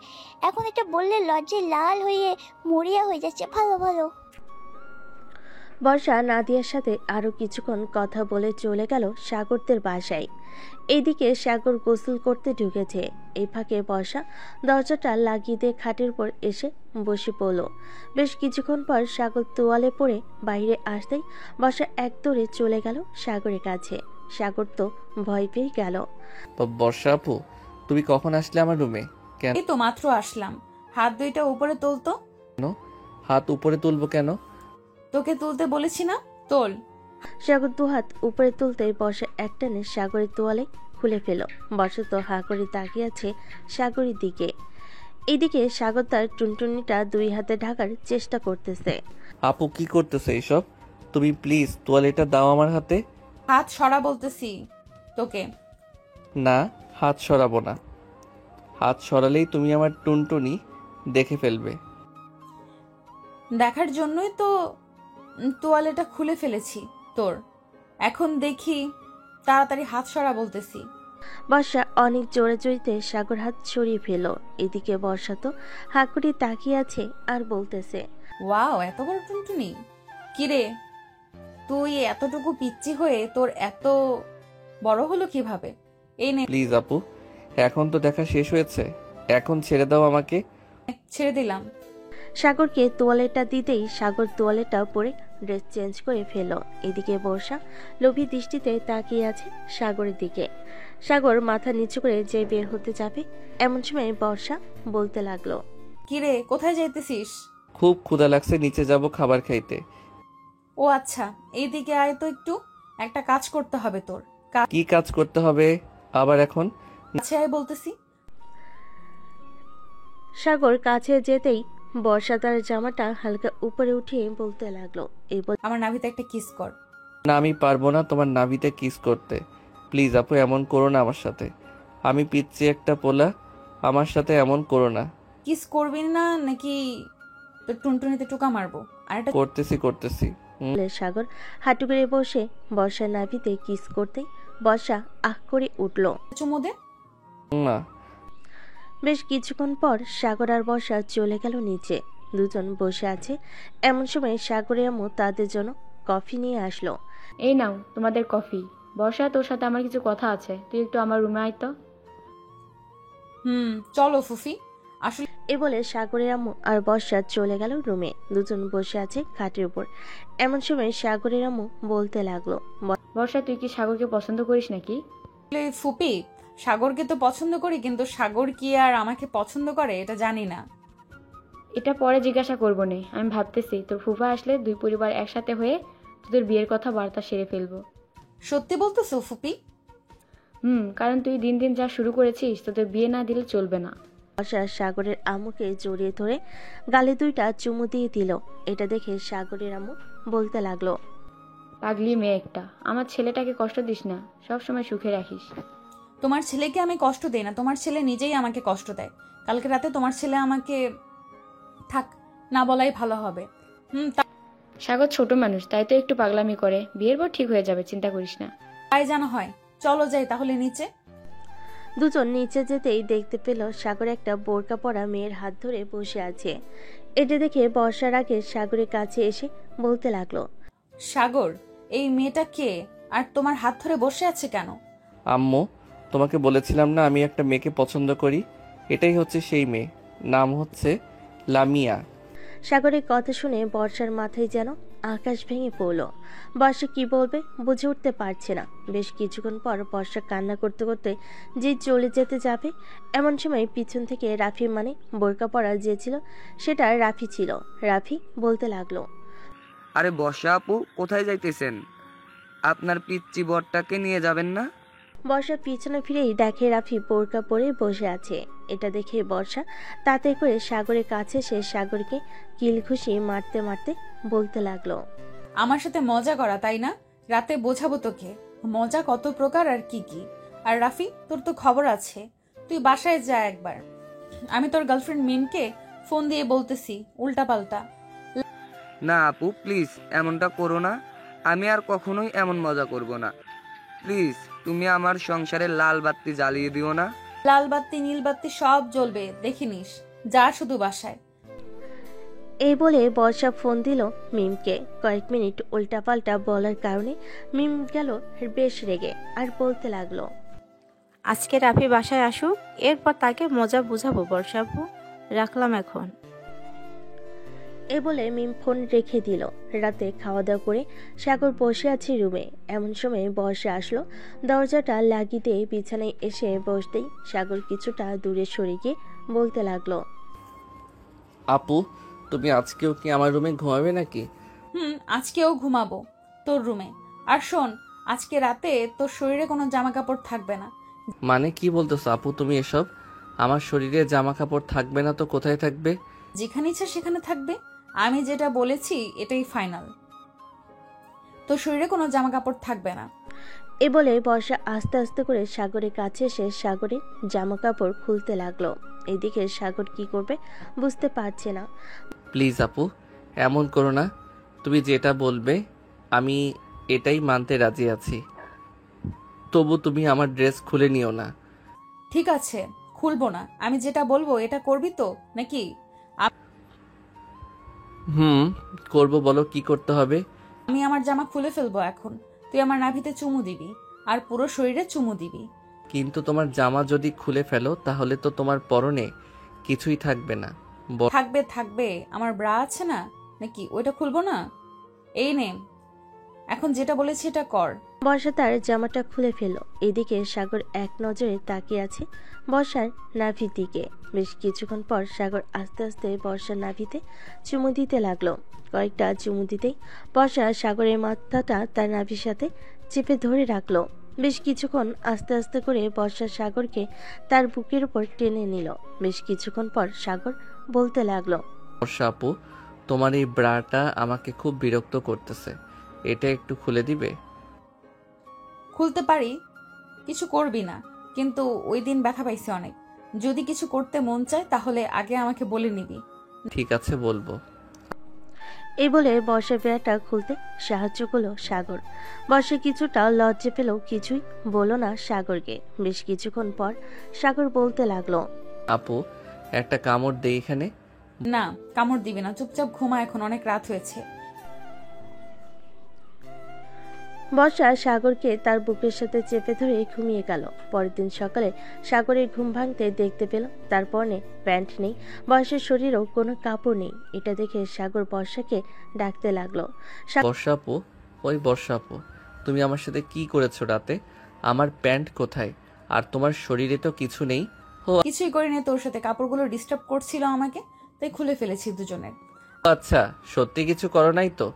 এখন এটা বললে লজ্জায় লাল হয়ে মরিয়া হয়ে যাচ্ছে। ভালো ভালো। বর্ষা নাদিয়ার সাথে আরো কিছুক্ষণ কথা বলে চলে গেল সাগরদের বাসায়। এইদিকে সাগর গোসল করতে ঢুকেছে। এই ফাঁকে বর্ষা দরজাটা লাগিয়ে দিয়ে খাটের উপর এসে বসে পড়ল। বেশ কিছুক্ষণ পর সাগর তোয়ালে পড়ে বাইরে আসতেই বর্ষা এক দৌড়ে চলে গেল সাগরের কাছে। সাগর তো ভয় পেয়ে গেল। বর্ষা আপু, তুমি কখন আসলে আমার রুমে? কেন? এই তো মাত্র আসলাম। হাত দুইটা উপরে তোলতো। হাত উপরে তুলবো কেন? তোকে তুলতে বলেছি না, তোল। সাগর দুহাত উপরে তুলতে বর্ষা একটানে সাগরের তোয়ালে খুলে ফেল। বর্ষা তো হা করে তাকিয়ে আছে সাগরের দিকে। এদিকে সাগর তার টুনটুনিটা দুই হাতে ঢাকার চেষ্টা করতেছে। আপু কি করতেছে এইসব? তুমি প্লিজ তোয়ালেটা দাও আমার হাতে। হাত সরা বলতেছি তোকে। না, হাত সরাবো না। হাত সরালেই তুমি আমার টুনটুনি দেখে ফেলবে। দেখার জন্যই তো তোয়ালেটা খুলে ফেলেছি তোর। এখন দেখি, তাড়াতাড়ি হাত সরা বলতেছি। বর্ষা অনেক জোরে জড়িতে সাগর হাত সরিয়ে ফেল। এদিকে বর্ষা তো হা করে তাকিয়ে আছে আর বলতেছে, ওয়াও, এত বড় টুনটুনি। কিরে, তুই এতটুকু পিচ্চি হয়ে তোর এত বড় হলো কিভাবে? এই নে। প্লিজ আপু, এখন তো দেখা শেষ হয়েছে, এখন ছেড়ে দাও আমাকে। ছেড়ে দিলাম। সাগরকে তোয়ালেটা দিতেই সাগর তোয়ালেটা পরে ড্রেস চেঞ্জ করে ফেল। এদিকে বর্ষা লোভী দৃষ্টিতে তাকিয়ে আছে সাগরের দিকে। সাগর মাথা নিচু করে যে বের হতে যাবে, এমন সময় বর্ষা বলতে লাগলো, কিরে, কোথায় যাইতেছিস? খুব ক্ষুধা লাগছে, নিচে যাব খাবার খাইতে। ও আচ্ছা, এইদিকে আয় তো একটু। একটা কাজ করতে হবে তোর। কি কাজ করতে হবে আবার এখন? কাছে আয় বলতেছি। সাগর কাছে যেতেই বর্ষা তার জামাটা হালকা উপরে উঠিয়ে বলতে লাগলো, আমার নাভিতে একটা কিস কর। না, আমি পারবো না তোমার নাভিতে কিস করতে। প্লিজ আপু, এমন করো না আমার সাথে। আমি পিচ্ছি একটা পোলা, আমার সাথে এমন করো না। কিস করবি না নাকি তোর টুনটুনিতে টুকা মারবো? আর এটা করতেছি। সাগর হাঁটু করে বসে বর্ষার নাভিতে কিস করতে বর্ষা আহ করে উঠল। চুমু দে না। বেশ কিছুক্ষণ পর সাগর আর বর্ষা চলে গেল নিচে। দুজন বসে আছে। এমন সময় সাগরের আম্মু তাদের জন্য কফি নিয়ে আসলো। এই নাও তোমাদের কফি। বর্ষা, তোর সাথে আমার কিছু কথা আছে, তুই একটু আমার রুমে আয় তো। চলো ফুফি। আসলে এ বলে সাগরের আম্মু আর বর্ষা চলে গেল রুমে। দুজন বসে আছে খাটের উপর। এমন সময় সাগরের আম্মু বলতে লাগলো, বর্ষা, তুই কি সাগরকে পছন্দ করিস নাকি? ফুপি, সাগরকে তো পছন্দ করি, কিন্তু সাগর কি আর আমাকে পছন্দ করে এটা জানি না। এটা পরে জিজ্ঞাসা করবো নে। আমি ভাবতেছি তোর ফুফা আসলে দুই পরিবার একসাথে হয়ে তোদের বিয়ের কথা বার্তা সেরে ফেলবো। সত্যি বলতেছো ফুপি? কারণ তুই দিন দিন যা শুরু করেছিস, তোদের বিয়ে না দিলে চলবে না। বর্ষা সাগরের আম্মুকে জড়িয়ে ধরে গালে দুইটা চুমু দিয়ে দিল। এটা দেখে সাগরের আম্মু বলতে লাগলো, পাগলি মেয়ে একটা, আমার ছেলেটাকে কষ্ট দিস না, সব সময় সুখে রাখিস। তোমার ছেলেকে আমি কষ্ট দেই না, তোমার ছেলে নিজেই আমাকে কষ্ট দেয়। কালকে রাতে তোমার ছেলে আমাকে, থাক না বলাই ভালো হবে। সাগর ছোট মানুষ, তাই তো একটু পাগলামি করে, বিয়ের পর ঠিক হয়ে যাবে, চিন্তা করিস না। তাই জানা হয়। চলো যাই তাহলে নিচে। দুজন নিচে যেতেই দেখতে পেল সাগর একটা বোরকা পরা মেয়ের হাত ধরে বসে আছে। এটা দেখে বর্ষার আগে সাগরের কাছে এসে বলতে লাগলো, সাগর, এই মেয়েটা কে আর তোমার হাত ধরে বসে আছে কেন? আম্মু, তোমাকে বলেছিলাম না আমি একটা মেয়েকে পছন্দ করি, এটাই হচ্ছে সেই মেয়ে, নাম হচ্ছে লামিয়া। সাগরের কথা শুনে বর্ষার মাথায় যেন আকাশ ভেঙে পড়ল। বর্ষা কি বলবে বুঝে উঠতে পারছে না। বেশ কিছুক্ষণ পর বর্ষা কান্না করতে করতে যে চলে যেতে যাবে, এমন সময় পিছন থেকে রাফি, মানে বোরকা পরা যে ছিল সেটা রাফি ছিল। রাফি বলতে লাগলো, আরে বর্ষা আপু, কোথায় যাইতেছেন? আপনার পিচ্চি বরটাকে নিয়ে যাবেন না? বর্ষা পিছনে ফিরেই দেখে রাফি বোরকা পরে বসে আছে। এটা দেখে বর্ষা তাতে করে সাগরের কাছে সে সাগরকে কিলঘুষি মারতে মারতে বলতে লাগলো, আমার সাথে মজা করা তাই না? রাতে বোঝাবো তোকে মজা কত প্রকার আর কি কি। আর রাফি, তোর তো খবর আছে, তুই বাসায় যা একবার। আমি তোর গার্লফ্রেন্ড মিমকে ফোন দিয়ে বলতেছি উল্টাপাল্টা। না আপু, প্লিজ এমনটা করো না। আমি আর কখনোই এমন মজা করব না। প্লিজ তুমি আমার সংসারে লাল বাতি জ্বালিয়ে দিও না। লাল বাতি নীল বাতি সব জ্বলবে, দেখিনিস। যা শুধু বাসায়। এই বলে বর্ষা ফোন দিল মিমকে। কয়েক মিনিট উল্টাপাল্টা বলার কারণে মিম গেল বেশ রেগে আর বলতে লাগলো, আজকে রাফি বাসায় আসুক, এরপর তাকে মজা বুঝাবো বর্ষা আপু, রাখলাম এখন। এ বলে মিম ফোন রেখে দিল। রাতে খাওয়া দাওয়া করে সাগর বসে আছে রুমে। এমন সময় বর্ষা আসলো। দরজাটা লাগিয়ে দিয়ে বিছানায় এসে বসতেই সাগর কিছুটা দূরে সরে গিয়ে বলতে লাগলো, আপু, তুমি আজকেও কি আমার রুমে ঘুমাবে নাকি? আজকেও ঘুমাবো তোর রুমে। আর শোন, আজকে রাতে তোর শরীরে কোনো জামা কাপড় থাকবে না। মানে কি বলতেছো আপু তুমি এসব? আমার শরীরে জামা কাপড় থাকবে না তো কোথায় থাকবে? যেখানে ইচ্ছা সেখানে থাকবে। আমি যেটা বলেছি এটাই ফাইনাল। তোর শরীরে কোনো জামা কাপড় থাকবে না। এ বলে বর্ষা আস্তে আস্তে করে সাগরের কাছে এসে সাগরের জামা কাপড় খুলতে লাগলো। এদিকে সাগর কি করবে বুঝতে পারছে না। প্লিজ আপু, এমন করো না। তুমি যেটা বলবে আমি এটাই মানতে রাজি আছি, তবু তুমি আমার ড্রেস খুলে নিও না। ঠিক আছে, খুলবো না। আমি যেটা বলবো এটা করবি তো নাকি? করবো, বলো কি করতে হবে। আমি আমার জামা খুলে ফেলবো এখন। তুই আমার নাভিতে চুমু দিবি আর পুরো শরীরে চুমু দিবি। কিন্তু তোমার জামা যদি খুলে ফেলো তাহলে তো তোমার পরনে কিছুই থাকবে না। থাকবে থাকবে, আমার ব্রা আছে না, নাকি ওইটা খুলবো না? এই নে, এখন যেটা বলেছি এটা কর। বর্ষা তার জামাটা খুলে ফেলল। এদিকে সাগর এক নজরে তাকিয়ে আছে বর্ষার নাভির দিকে। বেশ কিছুক্ষণ পর সাগর আস্তে আস্তে বর্ষার নাভিতে চুমু দিতে লাগলো। কয়েকটা চুমু দিতেই বর্ষা সাগরের মাথাটা তার নাভির সাথে চেপে ধরে রাখলো। বেশ কিছুক্ষণ আস্তে আস্তে করে বর্ষা সাগরকে তার বুকের উপর টেনে নিল। বেশ কিছুক্ষণ পর সাগর বলতে লাগলো, বর্ষা আপু, তোমার এই ব্রাটা আমাকে খুব বিরক্ত করতেছে, এটা একটু খুলে দিবে? খুলতে পারি, কিছু করবি না, কিন্তু ওই দিন ব্যথা পাইছি অনেক। যদি কিছু করতে মন চায় তাহলে আগে আমাকে বলে নিবি। ঠিক আছে, বলবো। এই বলে বর্ষা ব্যাটা খুলতে সাহায্য করলো সাগর। বর্ষা কিছুটা লজ্জা পেল, কিছুই বলল না সাগরকে। বেশ কিছুক্ষণ পর সাগর বলতে লাগলো, আপু, একটা কামড় দে এখানে। না, কামড় দিবি না, চুপচাপ ঘুমা, এখন অনেক রাত হয়েছে। বর্ষা সাগরকে তার বুকের সাথে চেপে ধরে ঘুমিয়ে গেল। পরের দিন সকালে সাগরের ঘুম ভাঙতে দেখতে পেল তার পরনে প্যান্ট নেই, বর্ষার শরীরেও কোনো কাপড় নেই। এটা দেখে সাগর বর্ষাকে ডাকতে লাগলো। বর্ষা আপু, ওই বর্ষা আপু, তুমি আমার সাথে কি করেছো রাতে? আমার প্যান্ট কোথায়? আর তোমার শরীরে তো কিছু নেই। কিছুই করিনি, তোর সাথে কাপড়গুলো ডিস্টার্ব করছিল আমাকে, তাই খুলে ফেলেছি দুজনের। আচ্ছা, সত্যি কিছু করো নাই তো?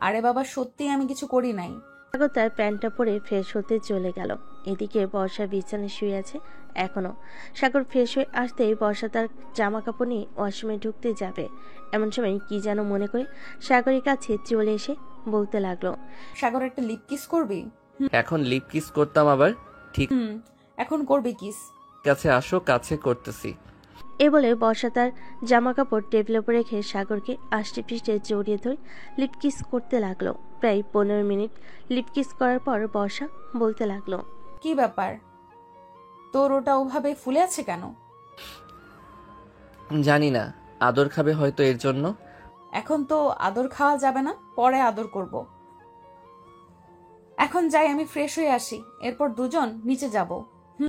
আরে বাবা, সত্যি আমি কিছু করি নাই। সাগর তার প্যান্টটা পরে ফ্রেশ হতে চলে গেল। এদিকে বর্ষা বিছানায় শুয়ে আছে এখনো। সাগর ফ্রেশ হয়ে আসতেই বর্ষা তার জামা কাপড় নিয়ে ওয়াশরুমে ঢুকতে যাবে। এমন সময় কি যেন মনে করে সাগরের কাছে চলে এসে বলতে লাগলো, সাগর, একটা লিপ কিস করবি? এখন লিপ কিস করতাম আবার? ঠিক এখন করবি কিস। আছে, আসো কাছে করতেছি। এ বলে বর্ষা তার জামা কাপড় টেবিলের উপর রেখে সাগরকে আষ্টে পৃষ্ঠে জড়িয়ে ধরে লিপ কিস করতে লাগলো। প্রায় 15 মিনিট লিপ কিস করার পর বর্ষা বলতে লাগলো, কি ব্যাপার, তোর ওটা ওভাবে ফুলে আছে কেন? জানি না, আদর খাবে হয়তো এর জন্য। এখন তো আদর খাওয়া যাবে না, পরে আদর করব। এখন যাই, আমি ফ্রেশ হয়ে আসি, এরপর দুজন নিচে যাব।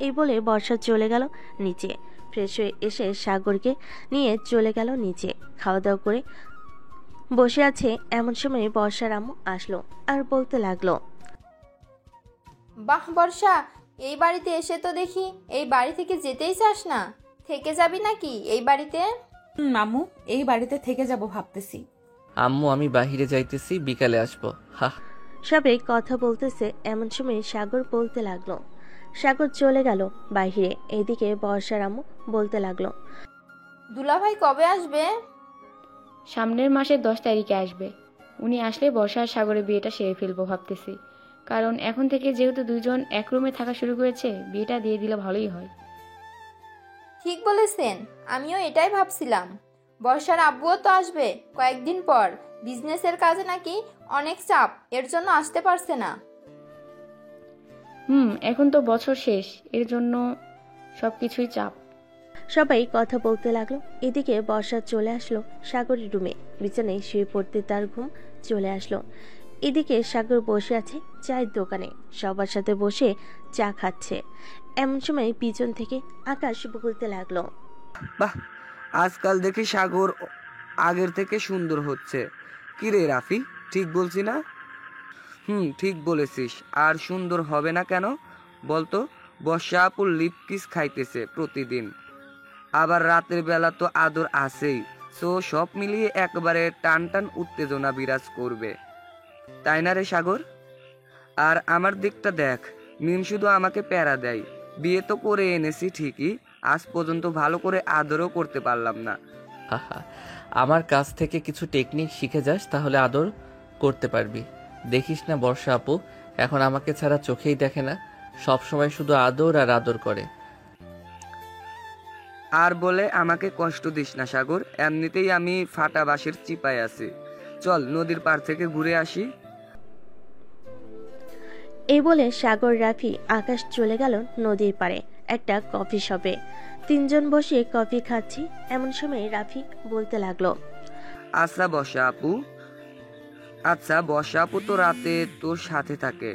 এই বলে বর্ষা চলে গেল নিচে। ফ্রেশ হয়ে এসে সাগরকে নিয়ে চলে গেল নিচে। খাওয়া দাওয়া করে বসে আছে এমন সময় বর্ষার আম্মু আসলো আর বলতে লাগলো, বাহ বর্ষা, এই বাড়িতে এসে তো দেখি এই বাড়ি থেকে যেতেই চাস না। থেকে যাবি নাকি এই বাড়িতে? মামু, এই বাড়িতে থেকে যাব ভাবতেছি। আম্মু, আমি বাহিরে যাইতেছি, বিকালে আসবো। হা। সবাই কথা বলতেছে এমন সময় সাগর বলতে লাগলো। সাগর চলে গেল বাহিরে। এদিকে বর্ষার আম্মু বলতে লাগলো, দুলাভাই কবে আসবে? সামনের মাসের 10 তারিখে আসবে। উনি আসলে বর্ষা আর সাগরের বিয়েটা সেরে ফেলবো ভাবতেছি। কারণ এখন থেকে যেহেতু দুজন এক রুমে থাকা শুরু করেছে, বিয়েটা দিয়ে দিলে ভালোই হয়। ঠিক বলেছেন, আমিও এটাই ভাবছিলাম। বর্ষার আব্বুও তো আসবে কয়েকদিন পর। বিজনেসের কাজে নাকি অনেক চাপ, এর জন্য আসতে পারছে না। এখন তো বছর শেষ, এর জন্য সবকিছুই চাপ। সবাই কথা বলতে লাগলো। এদিকে বর্ষা চলে আসলো সাগরের রুমে। বিছানায় শুয়ে পড়তে তার ঘুম চলে আসলো। এদিকে সাগর বসে আছে চায়ের দোকানে, সবার সাথে বসে চা খাচ্ছে। এমন সময় পিছন থেকে আকাশ বলতে লাগলো, বাহ, আজকাল দেখি সাগর আগের থেকে সুন্দর হচ্ছে। কি রে রাফি, ঠিক বলছি না? ঠিক বলেছিস। আর সুন্দর হবে না কেন বলতো? বর্ষা আপুর লিপ কিস খাইতেছে প্রতিদিন, আবার রাতের বেলা তো আদর আছেই। সো সব মিলিয়ে একবারে টান টান উত্তেজনা বিরাজ করবে, তাই না রে সাগর? আর আমার দিকটা দেখ, মিম শুধু আমাকে প্যারা দেয়। বিয়ে তো করে এনেছি ঠিকই, আজ পর্যন্ত ভালো করে আদরও করতে পারলাম না। আহা, আমার কাছ থেকে কিছু টেকনিক শিখে যাস, তাহলে আদর করতে পারবি। দেখিস না বর্ষা আপু এখন আমাকে ছাড়া চোখেই দেখে না, সব সময় শুধু আদর আর আদর করে। আর বলে আমাকে কষ্ট দিস না সাগর, এমনিতেই আমি ফাটা বাঁশের চিপায় আছি। চল নদীর পার থেকে ঘুরে আসি। এই বলে সাগর, রাফি, আকাশ চলে গেল নদীর পাড়ে একটা কফি শপে। তিনজন বসে কফি খাচ্ছি। এমন সময় রাফি বলতে লাগলো, আচ্ছা বর্ষা আপু তো রাতে তোর সাথে থাকে,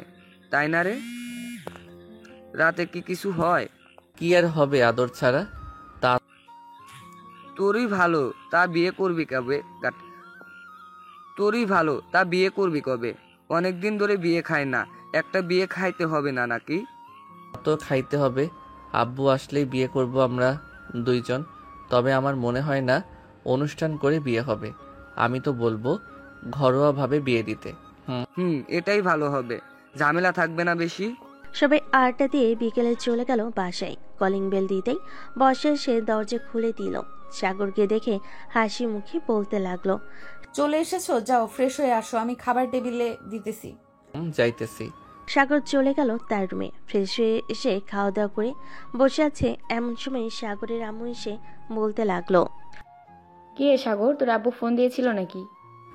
তাই না রে? রাতে কি কিছু হয়? কি আর হবে আদর ছাড়া? তোরই ভালো, তা বিয়ে করবি কবে? অনেকদিন ধরে বিয়ে খায় না, একটা বিয়ে খাইতে হবে না নাকি? তো খাইতে হবে, আব্বু আসলেই বিয়ে করব আমরা দুইজন। তবে আমার মনে হয় না অনুষ্ঠান করে বিয়ে হবে। আমি তো বলবো ঘরোয়াভাবে বিয়ে দিতে। এটাই ভালো হবে, ঝামেলা থাকবে না বেশি। সবাই আড্ডা দিয়ে বিকেলে চলে গেল বাসায়। কলিং বেল দিতেই বসে সে দরজা খুলে দিল। সাগরকে দেখে হাসি মুখে বলতে লাগলো, চলে এসেছো, যাও ফ্রেশ হয়ে আসো, আমি খাবার টেবিলে দিতেছি। যাইতেছি। সাগর চলে গেল তার রুমে। ফ্রেশ হয়ে এসে খাওয়া দাওয়া করে বসে আছে এমন সময় সাগরের আম্মু এসে বলতে লাগলো, কি রে সাগর, তোর আব্বু ফোন দিয়েছিল নাকি?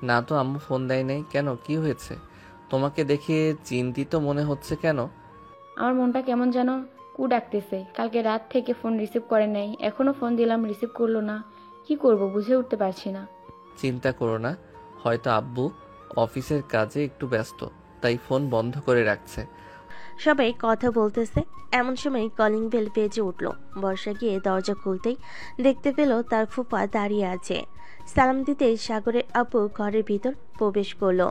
না তো, আম্মু ফোন দেয় নাই। কেন, কি হয়েছে? তোমাকে দেখে চিন্তিত মনে হচ্ছে কেন? আমার মনটা কেমন যেন কু ডাকতেছে। কালকে রাত থেকে ফোন রিসিভ করে নাই, এখনো ফোন দিলাম রিসিভ করলো না। কি করব বুঝে উঠতে পারছি না। চিন্তা করো না, হয়তো আব্বু অফিসের কাজে একটু ব্যস্ত, তাই ফোন বন্ধ করে রাখছে। সবাই কথা বলতেছে, এমন সময় কলিং বেল বেজে উঠল। বর্ষা গিয়ে দরজা খুলতেই দেখতে পেল তার ফুফা দাঁড়িয়ে আছে। সালাম দিতেই সাগরের আপু ঘরের ভিতর প্রবেশ করলো।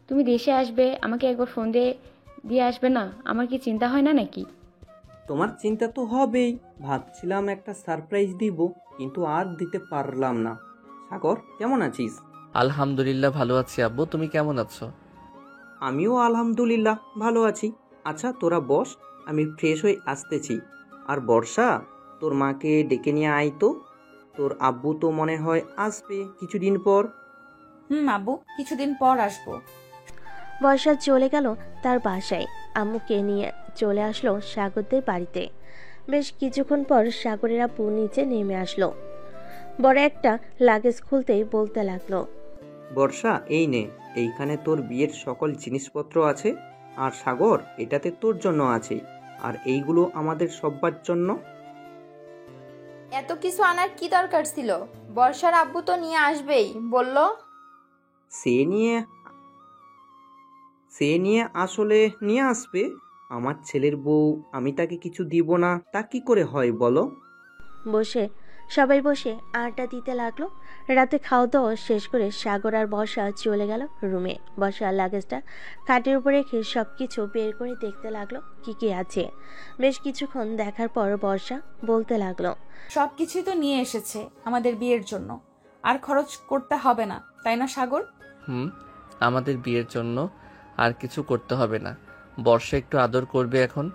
তুমি দেশে আসবে, আমাকে একবার ফোন দিয়ে আসবে না? আমার কি চিন্তা হয় না নাকি? তোমার চিন্তা তো হবেই। ভাবছিলাম একটা সারপ্রাইজ দিব, কিন্তু আর দিতে পারলাম না। সাগর, কেমন আছিস? আলহামদুলিল্লাহ ভালো আছি আব্বু, তুমি কেমন আছো? আমিও আলহামদুলিল্লাহ ভালো আছি। আচ্ছা তোরা বস, আমি ফ্রেশ হয়ে আসতেছি। আর বর্ষা, তোর মাকে ডেকে নিয়ে আয় তো। তোর আব্বু তো মনে হয় আসবে কিছুদিন পর। আব্বু কিছুদিন পর আসবো। বর্ষা চলে গেল তার বাসায়। আম্মুকে নিয়ে চলে আসলো সাগরদের বাড়িতে। বেশ কিছুক্ষণ পর সাগরের আপু নিচে নেমে আসলো। বড় একটা লাগেজ খুলতেই বলতে লাগলো, বর্ষা, এই নে, এইখানে তোর বিয়ের সকল জিনিসপত্র আছে। আর সাগর, এটাতে তোর জন্য আছে। আর এইগুলো আমাদের সব্বার জন্য। এত কিছু আনার কি দরকার ছিল? বর্ষার আব্বু তো নিয়ে আসবেই বলল। সে নিয়ে আসলে নিয়ে আসবে। আমার ছেলের বউ, আমি তাকে কিছু দিব না তা কি করে হয় বলো? সবাই বসে আড্ডা দিতে লাগলো। রাতে খাওয়া দাওয়া শেষ করে সাগর আর বর্ষা চলে গেল রুমে। বর্ষা লাগেজটা খাটের উপরে রেখে সবকিছু বের করে দেখতে লাগলো কি কি আছে। বেশ কিছুক্ষণ দেখার পর বর্ষা বলতে লাগলো, সবকিছুই তো নিয়ে এসেছে আমাদের বিয়ের জন্য, আর খরচ করতে হবে না, তাই না সাগর? আমাদের বিয়ের জন্য আর কিছু করতে হবে না। বর্ষা একটু আদর করবে এখন।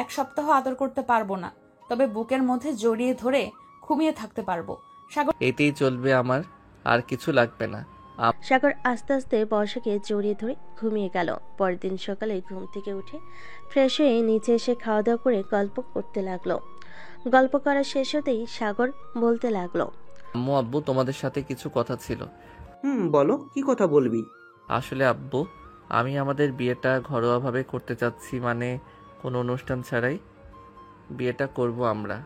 1 সপ্তাহ আদর করতে পারবো না, তবে বুকের মধ্যে জড়িয়ে ধরে ঘুমিয়ে থাকতে পারবো। সাগর, এতেই চলবে, আমার আর কিছু লাগবে না। সাগর আস্তে আস্তে বর্ষাকে জড়িয়ে ধরে ঘুমিয়ে গেল। পরের দিন সকালে ঘুম থেকে উঠে ফ্রেশ হয়ে নিচে এসে খাওয়া দাওয়া করে গল্প করতে লাগলো। গল্প করা শেষ হতেই সাগর বলতে লাগলো, আম্মু আব্বু তোমাদের সাথে কিছু কথা ছিল। বলো, কি কথা বলবি? আসলে আব্বু, আমি আমাদের বিয়েটা ঘরোয়াভাবে করতে চাচ্ছি, মানে কোনো অনুষ্ঠান ছাড়াই বিয়েটা করব আমরা।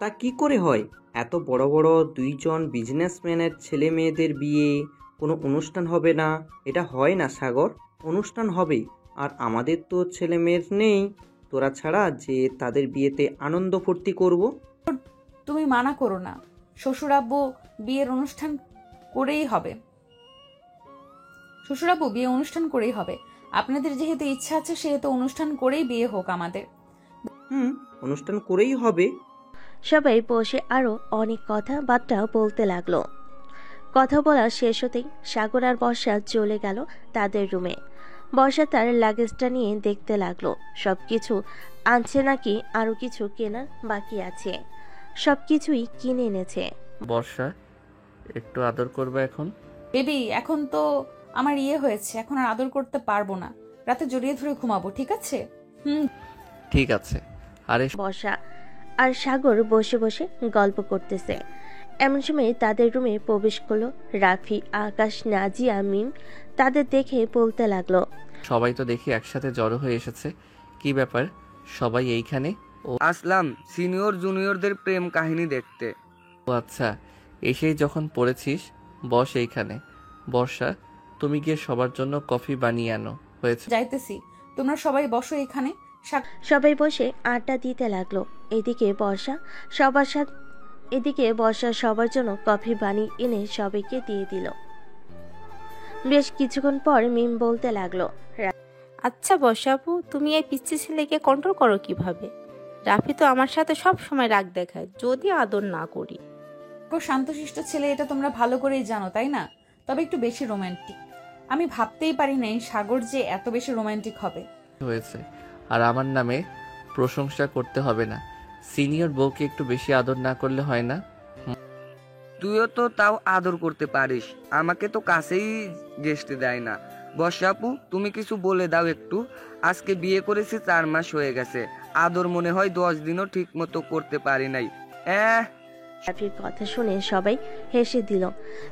তা কি করে হয়? এত বড় বড় 2 জন বিজনেসম্যানের ছেলে মেয়েদের বিয়ে, কোনো অনুষ্ঠান হবে না? এটা হয় না সাগর, অনুষ্ঠান হবে। আর আমাদের তো ছেলে মেয়ের নেই তোরা ছাড়া যে তাদের বিয়েতে আনন্দ ফুর্তি করব। তুমি মানা করো না, শ্বশুর আব্বু বিয়ের অনুষ্ঠান করেই হবে। শ্বশুরাব্বু বিয়ে অনুষ্ঠান করেই হবে। আপনাদের যেহেতু ইচ্ছা আছে সেহেতু অনুষ্ঠান করেই বিয়ে হোক আমাদের। অনুষ্ঠান করেই হবে। সবাই বসে আরো অনেক কথাবার্তা বলতে লাগলো। কথা বলা শেষ হতেই সাগর আর বর্ষা চলে গেল তাদের রুমে। বর্ষা তার লাগেজটা নিয়ে দেখতে লাগলো সবকিছু আনছে নাকি আরো কিছু কেনার বাকি আছে। সবকিছুই কিনে এনেছে। বর্ষা, একটু আদর করবে এখন? বেবি, এখন তো আমার হয়েছে, এখন আর আদর করতে পারবো না। রাতে জড়িয়ে ধরে ঘুমাবো, ঠিক আছে? ঠিক আছে। আরে বর্ষা আর সাগর বসে বসে গল্প করতেছে। এমন সময় তাদের রুমে প্রবেশ করলো রাফি, আকাশ, নাজিয়া, মিম। তাদের দেখে বলতে লাগলো, সবাই তো দেখি একসাথে জড়ো হয়ে এসেছে, কি ব্যাপার সবাই এইখানে? আসলাম সিনিয়র জুনিয়রদের প্রেম কাহিনী দেখতে। ও আচ্ছা, এসেই যখন পড়েছিস বস এইখানে। বর্ষা, তুমি গিয়ে সবার জন্য কফি বানিয়ে আনো। হয়েছে? যাইতেছি, তোমরা সবাই বসো এখানে। সবাই বসে আড্ডা দিতে লাগলো। এদিকে বর্ষা সবার জন্য কফি বানিয়ে এনে সবাইকে দিয়ে দিল। বেশ কিছুক্ষণ পর মিম বলতে লাগলো, আচ্ছা বর্ষাপু, তুমি এই পিচ্ছি ছেলেকে কন্ট্রোল করো কিভাবে? রাফি তো আমার সাথে সব সময় রাগ দেখায় যদি আদর না করি। শান্তশিষ্ট ছেলে, এটা তোমরা ভালো করেই জানো তাই না? তবে একটু বেশি রোমান্টিক। আমি ভাবতেই পারি নাই সাগর যে এত বেশি রোমান্টিক হবে। হয়েছে, আর আমার নামে প্রশংসা করতে হবে না। সিনিয়র বউকে একটু বেশি আদর না করলে হয় না? তুইও তো তাও আদর করতে পারিস, আমাকে তো কাছেই ঘেঁষতে দেয় না। বর্ষাপু, তুমি কিছু বলে দাও একটু। আজকে বিয়ে করেছি 4 মাস হয়ে গেছে, আদর মনে হয় 10 দিনও ঠিক মতো করতে পারি নাই। রাফির কথা শুনে সবাই হেসে দিল।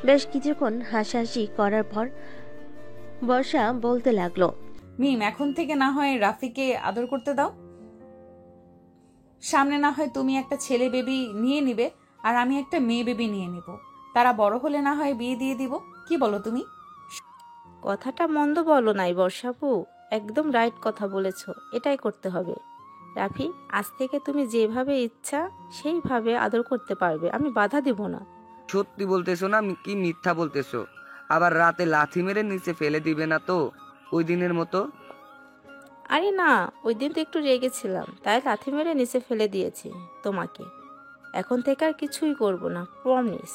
বেশ কিছুক্ষণ হাসাহাসি করার পর বর্ষা বলতে লাগলো, মিম, এখন থেকে না হয় রাফিকে আদর করতে দাও। সামনে না হয় তুমি একটা ছেলে বেবি নিয়ে নিবে, আর আমি একটা মেয়ে বেবি নিয়ে নিব। তারা বড় হলে না হয় বিয়ে দিয়ে দিব। কি বলো তুমি? কথাটা মন্দ বলো নাই বর্ষাপু, একদম রাইট কথা বলেছো। এটাই করতে হবে। রাফি, আজ থেকে তুমি যেভাবে ইচ্ছা সেইভাবে আদর করতে পারবে, আমি বাধা দিব না। সত্যি বলতেছো না কি মিথ্যা বলতেছো? আবার রাতে লাথি মেরে নিচে ফেলে দিবে না তো ওই দিনের মতো? আরে না, ওই দিন তো একটু রেগেছিলাম, তাই লাথি মেরে নিচে ফেলে দিয়েছি তোমাকে। এখন থেকে আর কিছুই করব না, প্রমিস।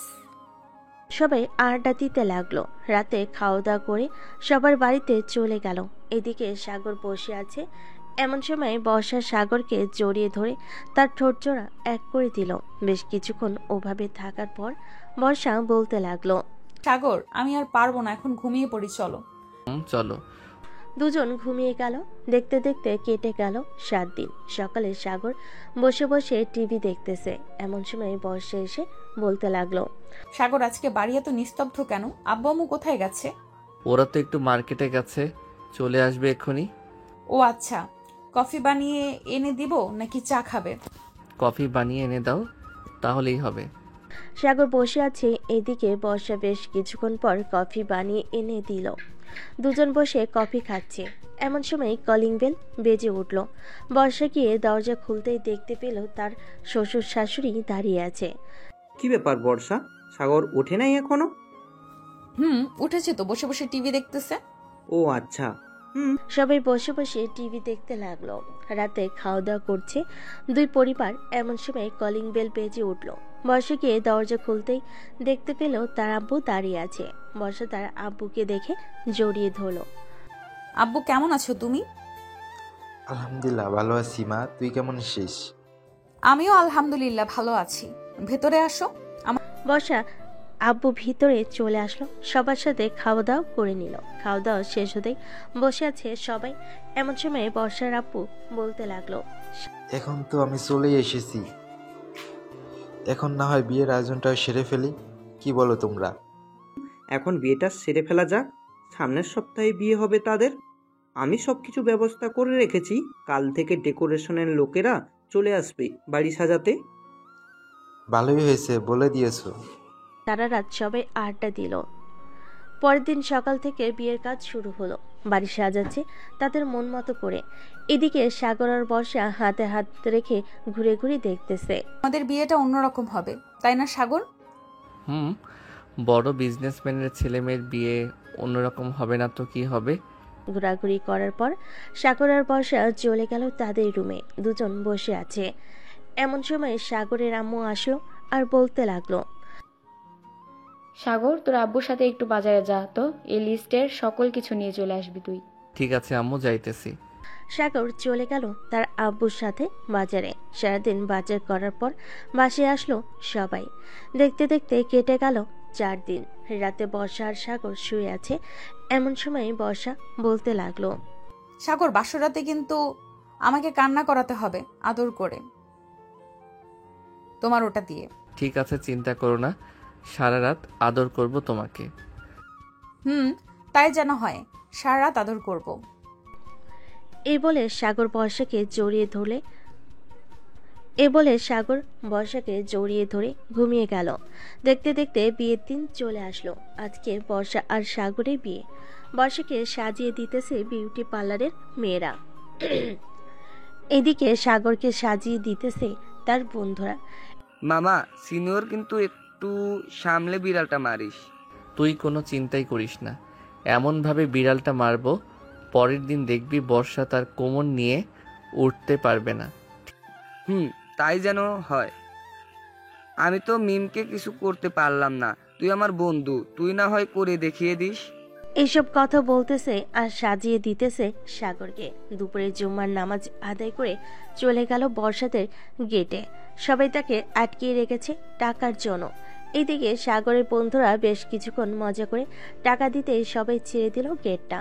সবাই আড্ডা দিতে লাগলো। রাতে খাওয়া দাওয়া করে সবার বাড়িতে চলে গেল। এদিকে সাগর বসে আছে। এমন সময় বর্ষা সাগরকে জড়িয়ে ধরে তার ঠোঁটজোড়া এক করে দিল। বেশ কিছুক্ষণ ওভাবে থাকার পর বর্ষা বলতে লাগলো, সাগর, আমি আর পারবো না, এখন ঘুমিয়ে পড়ি, চলো। চলো। দুজন ঘুমিয়ে গেল। দেখতে দেখতে কেটে গেল 7 দিন। সকালে সাগর বসে বসে টিভি দেখতেছে। এমন সময় বর্ষা এসে বলতে লাগলো, সাগর, আজকে বাড়ি এত নিস্তব্ধ কেন? আব্বু আম্মু কোথায় গেছে? ওরা তো একটু মার্কেটে গেছে, চলে আসবে এক্ষুনি। ও আচ্ছা, কফি বানিয়ে এনে দিব নাকি চা খাবে? কফি বানিয়ে এনে দাও, তাহলেই হবে। সাগর বসে আছে। এদিকে বর্ষা বেশ কিছুক্ষণ পর কফি বানিয়ে এনে দিল। দুজন বসে কফি খাচ্ছে। এমন সময় কলিং বেল বেজে উঠল। বর্ষা গিয়ে দরজা খুলতেই দেখতে পেল তার শ্বশুর শাশুড়ি দাঁড়িয়ে আছে। কি ব্যাপার বর্ষা, সাগর ওঠে নাই এখনো? উঠেছে তো, বসে বসে টিভি দেখতেছে। ও আচ্ছা। সবাই বসে বসে টিভি দেখতে লাগলো। রাতে খাওয়া দাওয়া করছে দুই পরিবার। এমন সময় কলিং বেল বেজে উঠল। বর্ষা গিয়ে দরজা খুলতেই দেখতে পেল তার আব্বু দাঁড়িয়ে আছে। বর্ষা তার আব্বুকে দেখে জড়িয়ে ধরল। আব্বু, কেমন আছো তুমি? আলহামদুলিল্লাহ ভালো আছি মা, তুই কেমন আছিস? আমিও আলহামদুলিল্লাহ ভালো আছি। ভেতরে আসো। বর্ষা আব্বু ভিতরে চলে আসলো। সবার সাথে খাওয়া দাওয়া করে নিল। খাওয়া দাওয়া শেষ হতেই বসে আছে সবাই। এমন সময় বর্ষার আব্বু বলতে লাগলো, এখন তো আমি চলেই এসেছি, এখন না হয় বিয়ের আয়োজনটা সেরে ফেলি, কি বলো তোমরা? এখন বিয়েটা সেরে ফেলা যাক, সামনের সপ্তাহে বিয়ে হবে তাদের। আমি সবকিছু ব্যবস্থা করে রেখেছি। কাল থেকে ডেকোরেশনের লোকেরা চলে আসবে বাড়ি সাজাতে। ভালোই হয়েছে বলে দিয়েছো। সারা রাত সবাই আড্ডা দিল। পরের দিন সকাল থেকে বিয়ের কাজ শুরু হলো। বাড়ি সাজাচ্ছে তাদের মন মতো করে। এদিকে সাগর আর বর্ষা হাতে হাত রেখে ঘুরে ঘুরে দেখতেছে। আমাদের বিয়েটা অন্যরকম হবে, তাই না সাগর? বড় বিজনেসম্যানের ছেলে মেয়ের বিয়ে অন্যরকম হবে না তো কি হবে? ঘোরাঘুরি করার পর সাগর আর বর্ষা চলে গেল তাদের রুমে। দুজন বসে আছে। এমন সময় সাগরের আম্মু আসলো আর বলতে লাগলো, সাগর, তোর আব্বুর সাথে একটু বাজারে যা তো, এই লিস্টের সকল কিছু নিয়ে চলে আসবি তুই। ঠিক আছে আম্মু, যাইতেছি। সাগর চলে গেল তার আব্বুর সাথে বাজারে। সারাদিন বাজার করার পর বাসায় আসলো সবাই। দেখতে দেখতে কেটে গেল 4 দিন। রাতে বর্ষা আর সাগর শুয়ে আছে। এমন সময় বর্ষা বলতে লাগলো, সাগর, বাসরাতে কিন্তু আমাকে কান্না করাতে হবে আদর করে, তোমার ওটা দিয়ে। ঠিক আছে, চিন্তা করো না, সারা রাত আদর করব তোমাকে। তাই যেন হয়, সারা রাত আদর করব। এই বলে সাগর বর্ষাকে জড়িয়ে ধরে ঘুমিয়ে গেল। দেখতে দেখতে বিয়ের দিন চলে আসলো। আজকে বর্ষা আর সাগরের বিয়ে। বর্ষাকে সাজিয়ে দিতেছে বিউটি পার্লারের মেয়েরা। এদিকে সাগরকে সাজিয়ে দিতেছে তার বন্ধুরা। মামা, সিনিয়র কিন্তু একটু সামলে বিড়ালটা মারিস। তুই কোনো চিন্তাই করিস না, এমনভাবে বিড়ালটা মারবো পরের দিন দেখবি বর্ষা তার কোমর নিয়ে উঠতে পারবে না। তাই যেন হয়। আমি তো মিমকে কিছু করতে পারলাম না, তুই আমার বন্ধু, তুই না হয় করে দেখিয়ে দিস। এইসব কথা বলতেছে আর সাজিয়ে দিতেছে সাগরকে। দুপুরে জুম্মার নামাজ আদায় করে চলে গেল বর্ষাদের গেটে। সবাই তাকে আটকিয়ে রেখেছে টাকার জন্য। এদিকে সাগরের বন্ধুরা বেশ কিছুক্ষণ মজা করে টাকা দিতে সবাই ছেড়ে দিল গেটটা।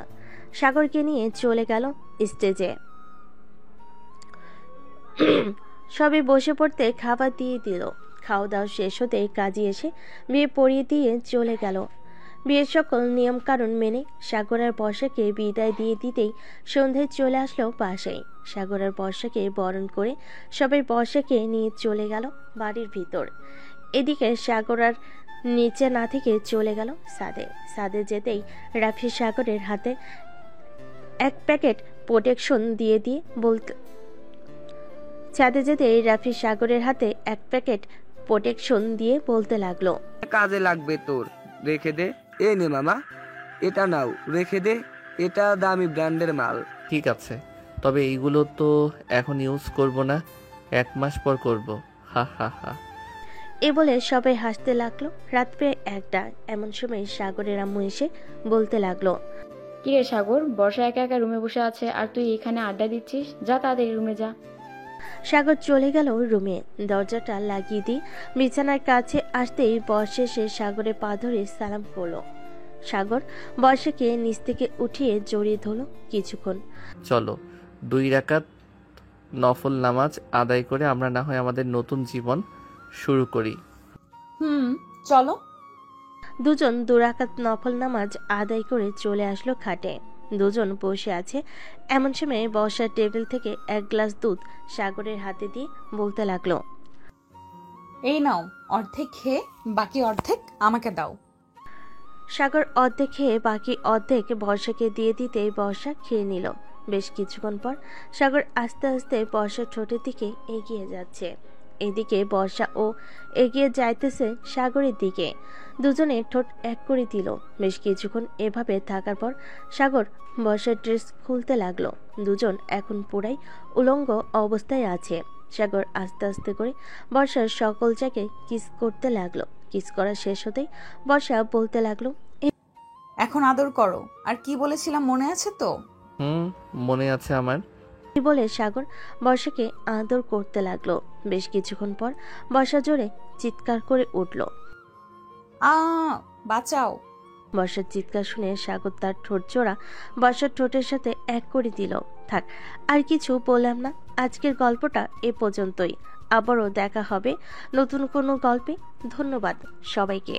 সাগরকে নিয়ে চলে গেল স্টেজে। সবাই বসে পড়তে খাবার দিয়ে দিল। খাওয়া দাওয়া শেষ হতে কাজী এসে বিয়ে পড়িয়ে দিয়ে চলে গেল। বিয়ের সকল নিয়ম কানুন মেনে সাগর আর বর্ষাকে বিদায় দিয়ে দিতেই সন্ধ্যায় চলে আসলো বাসায়। সাগর আর বর্ষাকে বরণ করে সবাই বর্ষাকে নিয়ে চলে গেল বাড়ির ভিতর। এদিকে সাগর আর নিচে না থেকে চলে গেল ছাদে। ছাদে যেতেই রাফি সাগরের হাতে এক প্যাকেট প্রোটেকশন দিয়ে বলতে ছাদে যেতেই রাফি সাগরের হাতে এক প্যাকেট প্রোটেকশন দিয়ে বলতে লাগলো, কাজে লাগবে তোর, রেখে দে। এই নে মামা, এটা নাও, রেখে দে, এটা দামি ব্র্যান্ডের মাল। ঠিক আছে, তবে এইগুলো তো এখন ইউজ করব না, 1 মাস পর করব। হা হা হা। এ বলে সবাই হাসতে লাগলো। রাত প্রায় 1টা। এমন সময় সাগরের আম্মু এসে বলতে লাগলো, কিরে সাগর, বর্ষা একা একা রুমে বসে আছে আর তুই এখানে আড্ডা দিচ্ছিস? যা তাড়াতাড়ি রুমে যা। সাগর চলে গেল রুমে। দরজাটা লাগিয়ে দিয়ে বিছানার কাছে আসতেই বর্ষা এসে সাগরের পা ধরে সালাম করলো। সাগর বর্ষাকে নিচ থেকে উঠিয়ে জড়িয়ে ধরল কিছুক্ষণ। চলো 2 রাকাত নফল নামাজ আদায় করে আমরা না হয় আমাদের নতুন জীবন শুরু করি। চলো। দুজন 2 রাকাত নফল নামাজ আদায় করে চলে আসলো খাটে। দুজন বসে আছে। এমন সময় বর্ষার টেবিল থেকে 1 গ্লাস দুধ সাগরের হাতে দিয়ে বলতে লাগলো, এই নাও, অর্ধেক খেয়ে বাকি অর্ধেক আমাকে দাও। সাগর অর্ধেক খেয়ে বাকি অর্ধেক বর্ষাকে দিয়ে দিতেই বর্ষা খেয়ে নিল। বেশ কিছুক্ষণ পর সাগর আস্তে আস্তে বর্ষার ঠোঁটের দিকে এগিয়ে যাচ্ছে। এদিকে বর্ষা ও এগিয়ে যাইতেছে সাগরের দিকে। দুজনে ঠোঁট এক করে দিল। বেশ কিছুক্ষণ এভাবে থাকার পর সাগর বর্ষার ড্রেস খুলতে লাগলো। দুজন এখন পুরাই উলঙ্গ অবস্থায় আছে। সাগর আস্তে আস্তে করে বর্ষার সকল জায়গায় কিস করতে লাগলো। কিস করা শেষ হতেই বর্ষা বলতে লাগলো, এখন আদর করো। আর কি বলেছিলাম মনে আছে তো? মনে আছে আমার। বলে সাগর বর্ষাকে আদর করতে লাগলো। বেশ কিছুক্ষণ পর বর্ষা জোরে চিৎকার করে উঠল, বাঁচাও। বর্ষার চিৎকার শুনে সাগর তার ঠোঁট জোড়া বর্ষার ঠোঁটের সাথে এক করে দিল। থাক, আর কিছু বললাম না। আজকের গল্পটা এ পর্যন্তই। আবারও দেখা হবে নতুন কোনো গল্পে। ধন্যবাদ সবাইকে।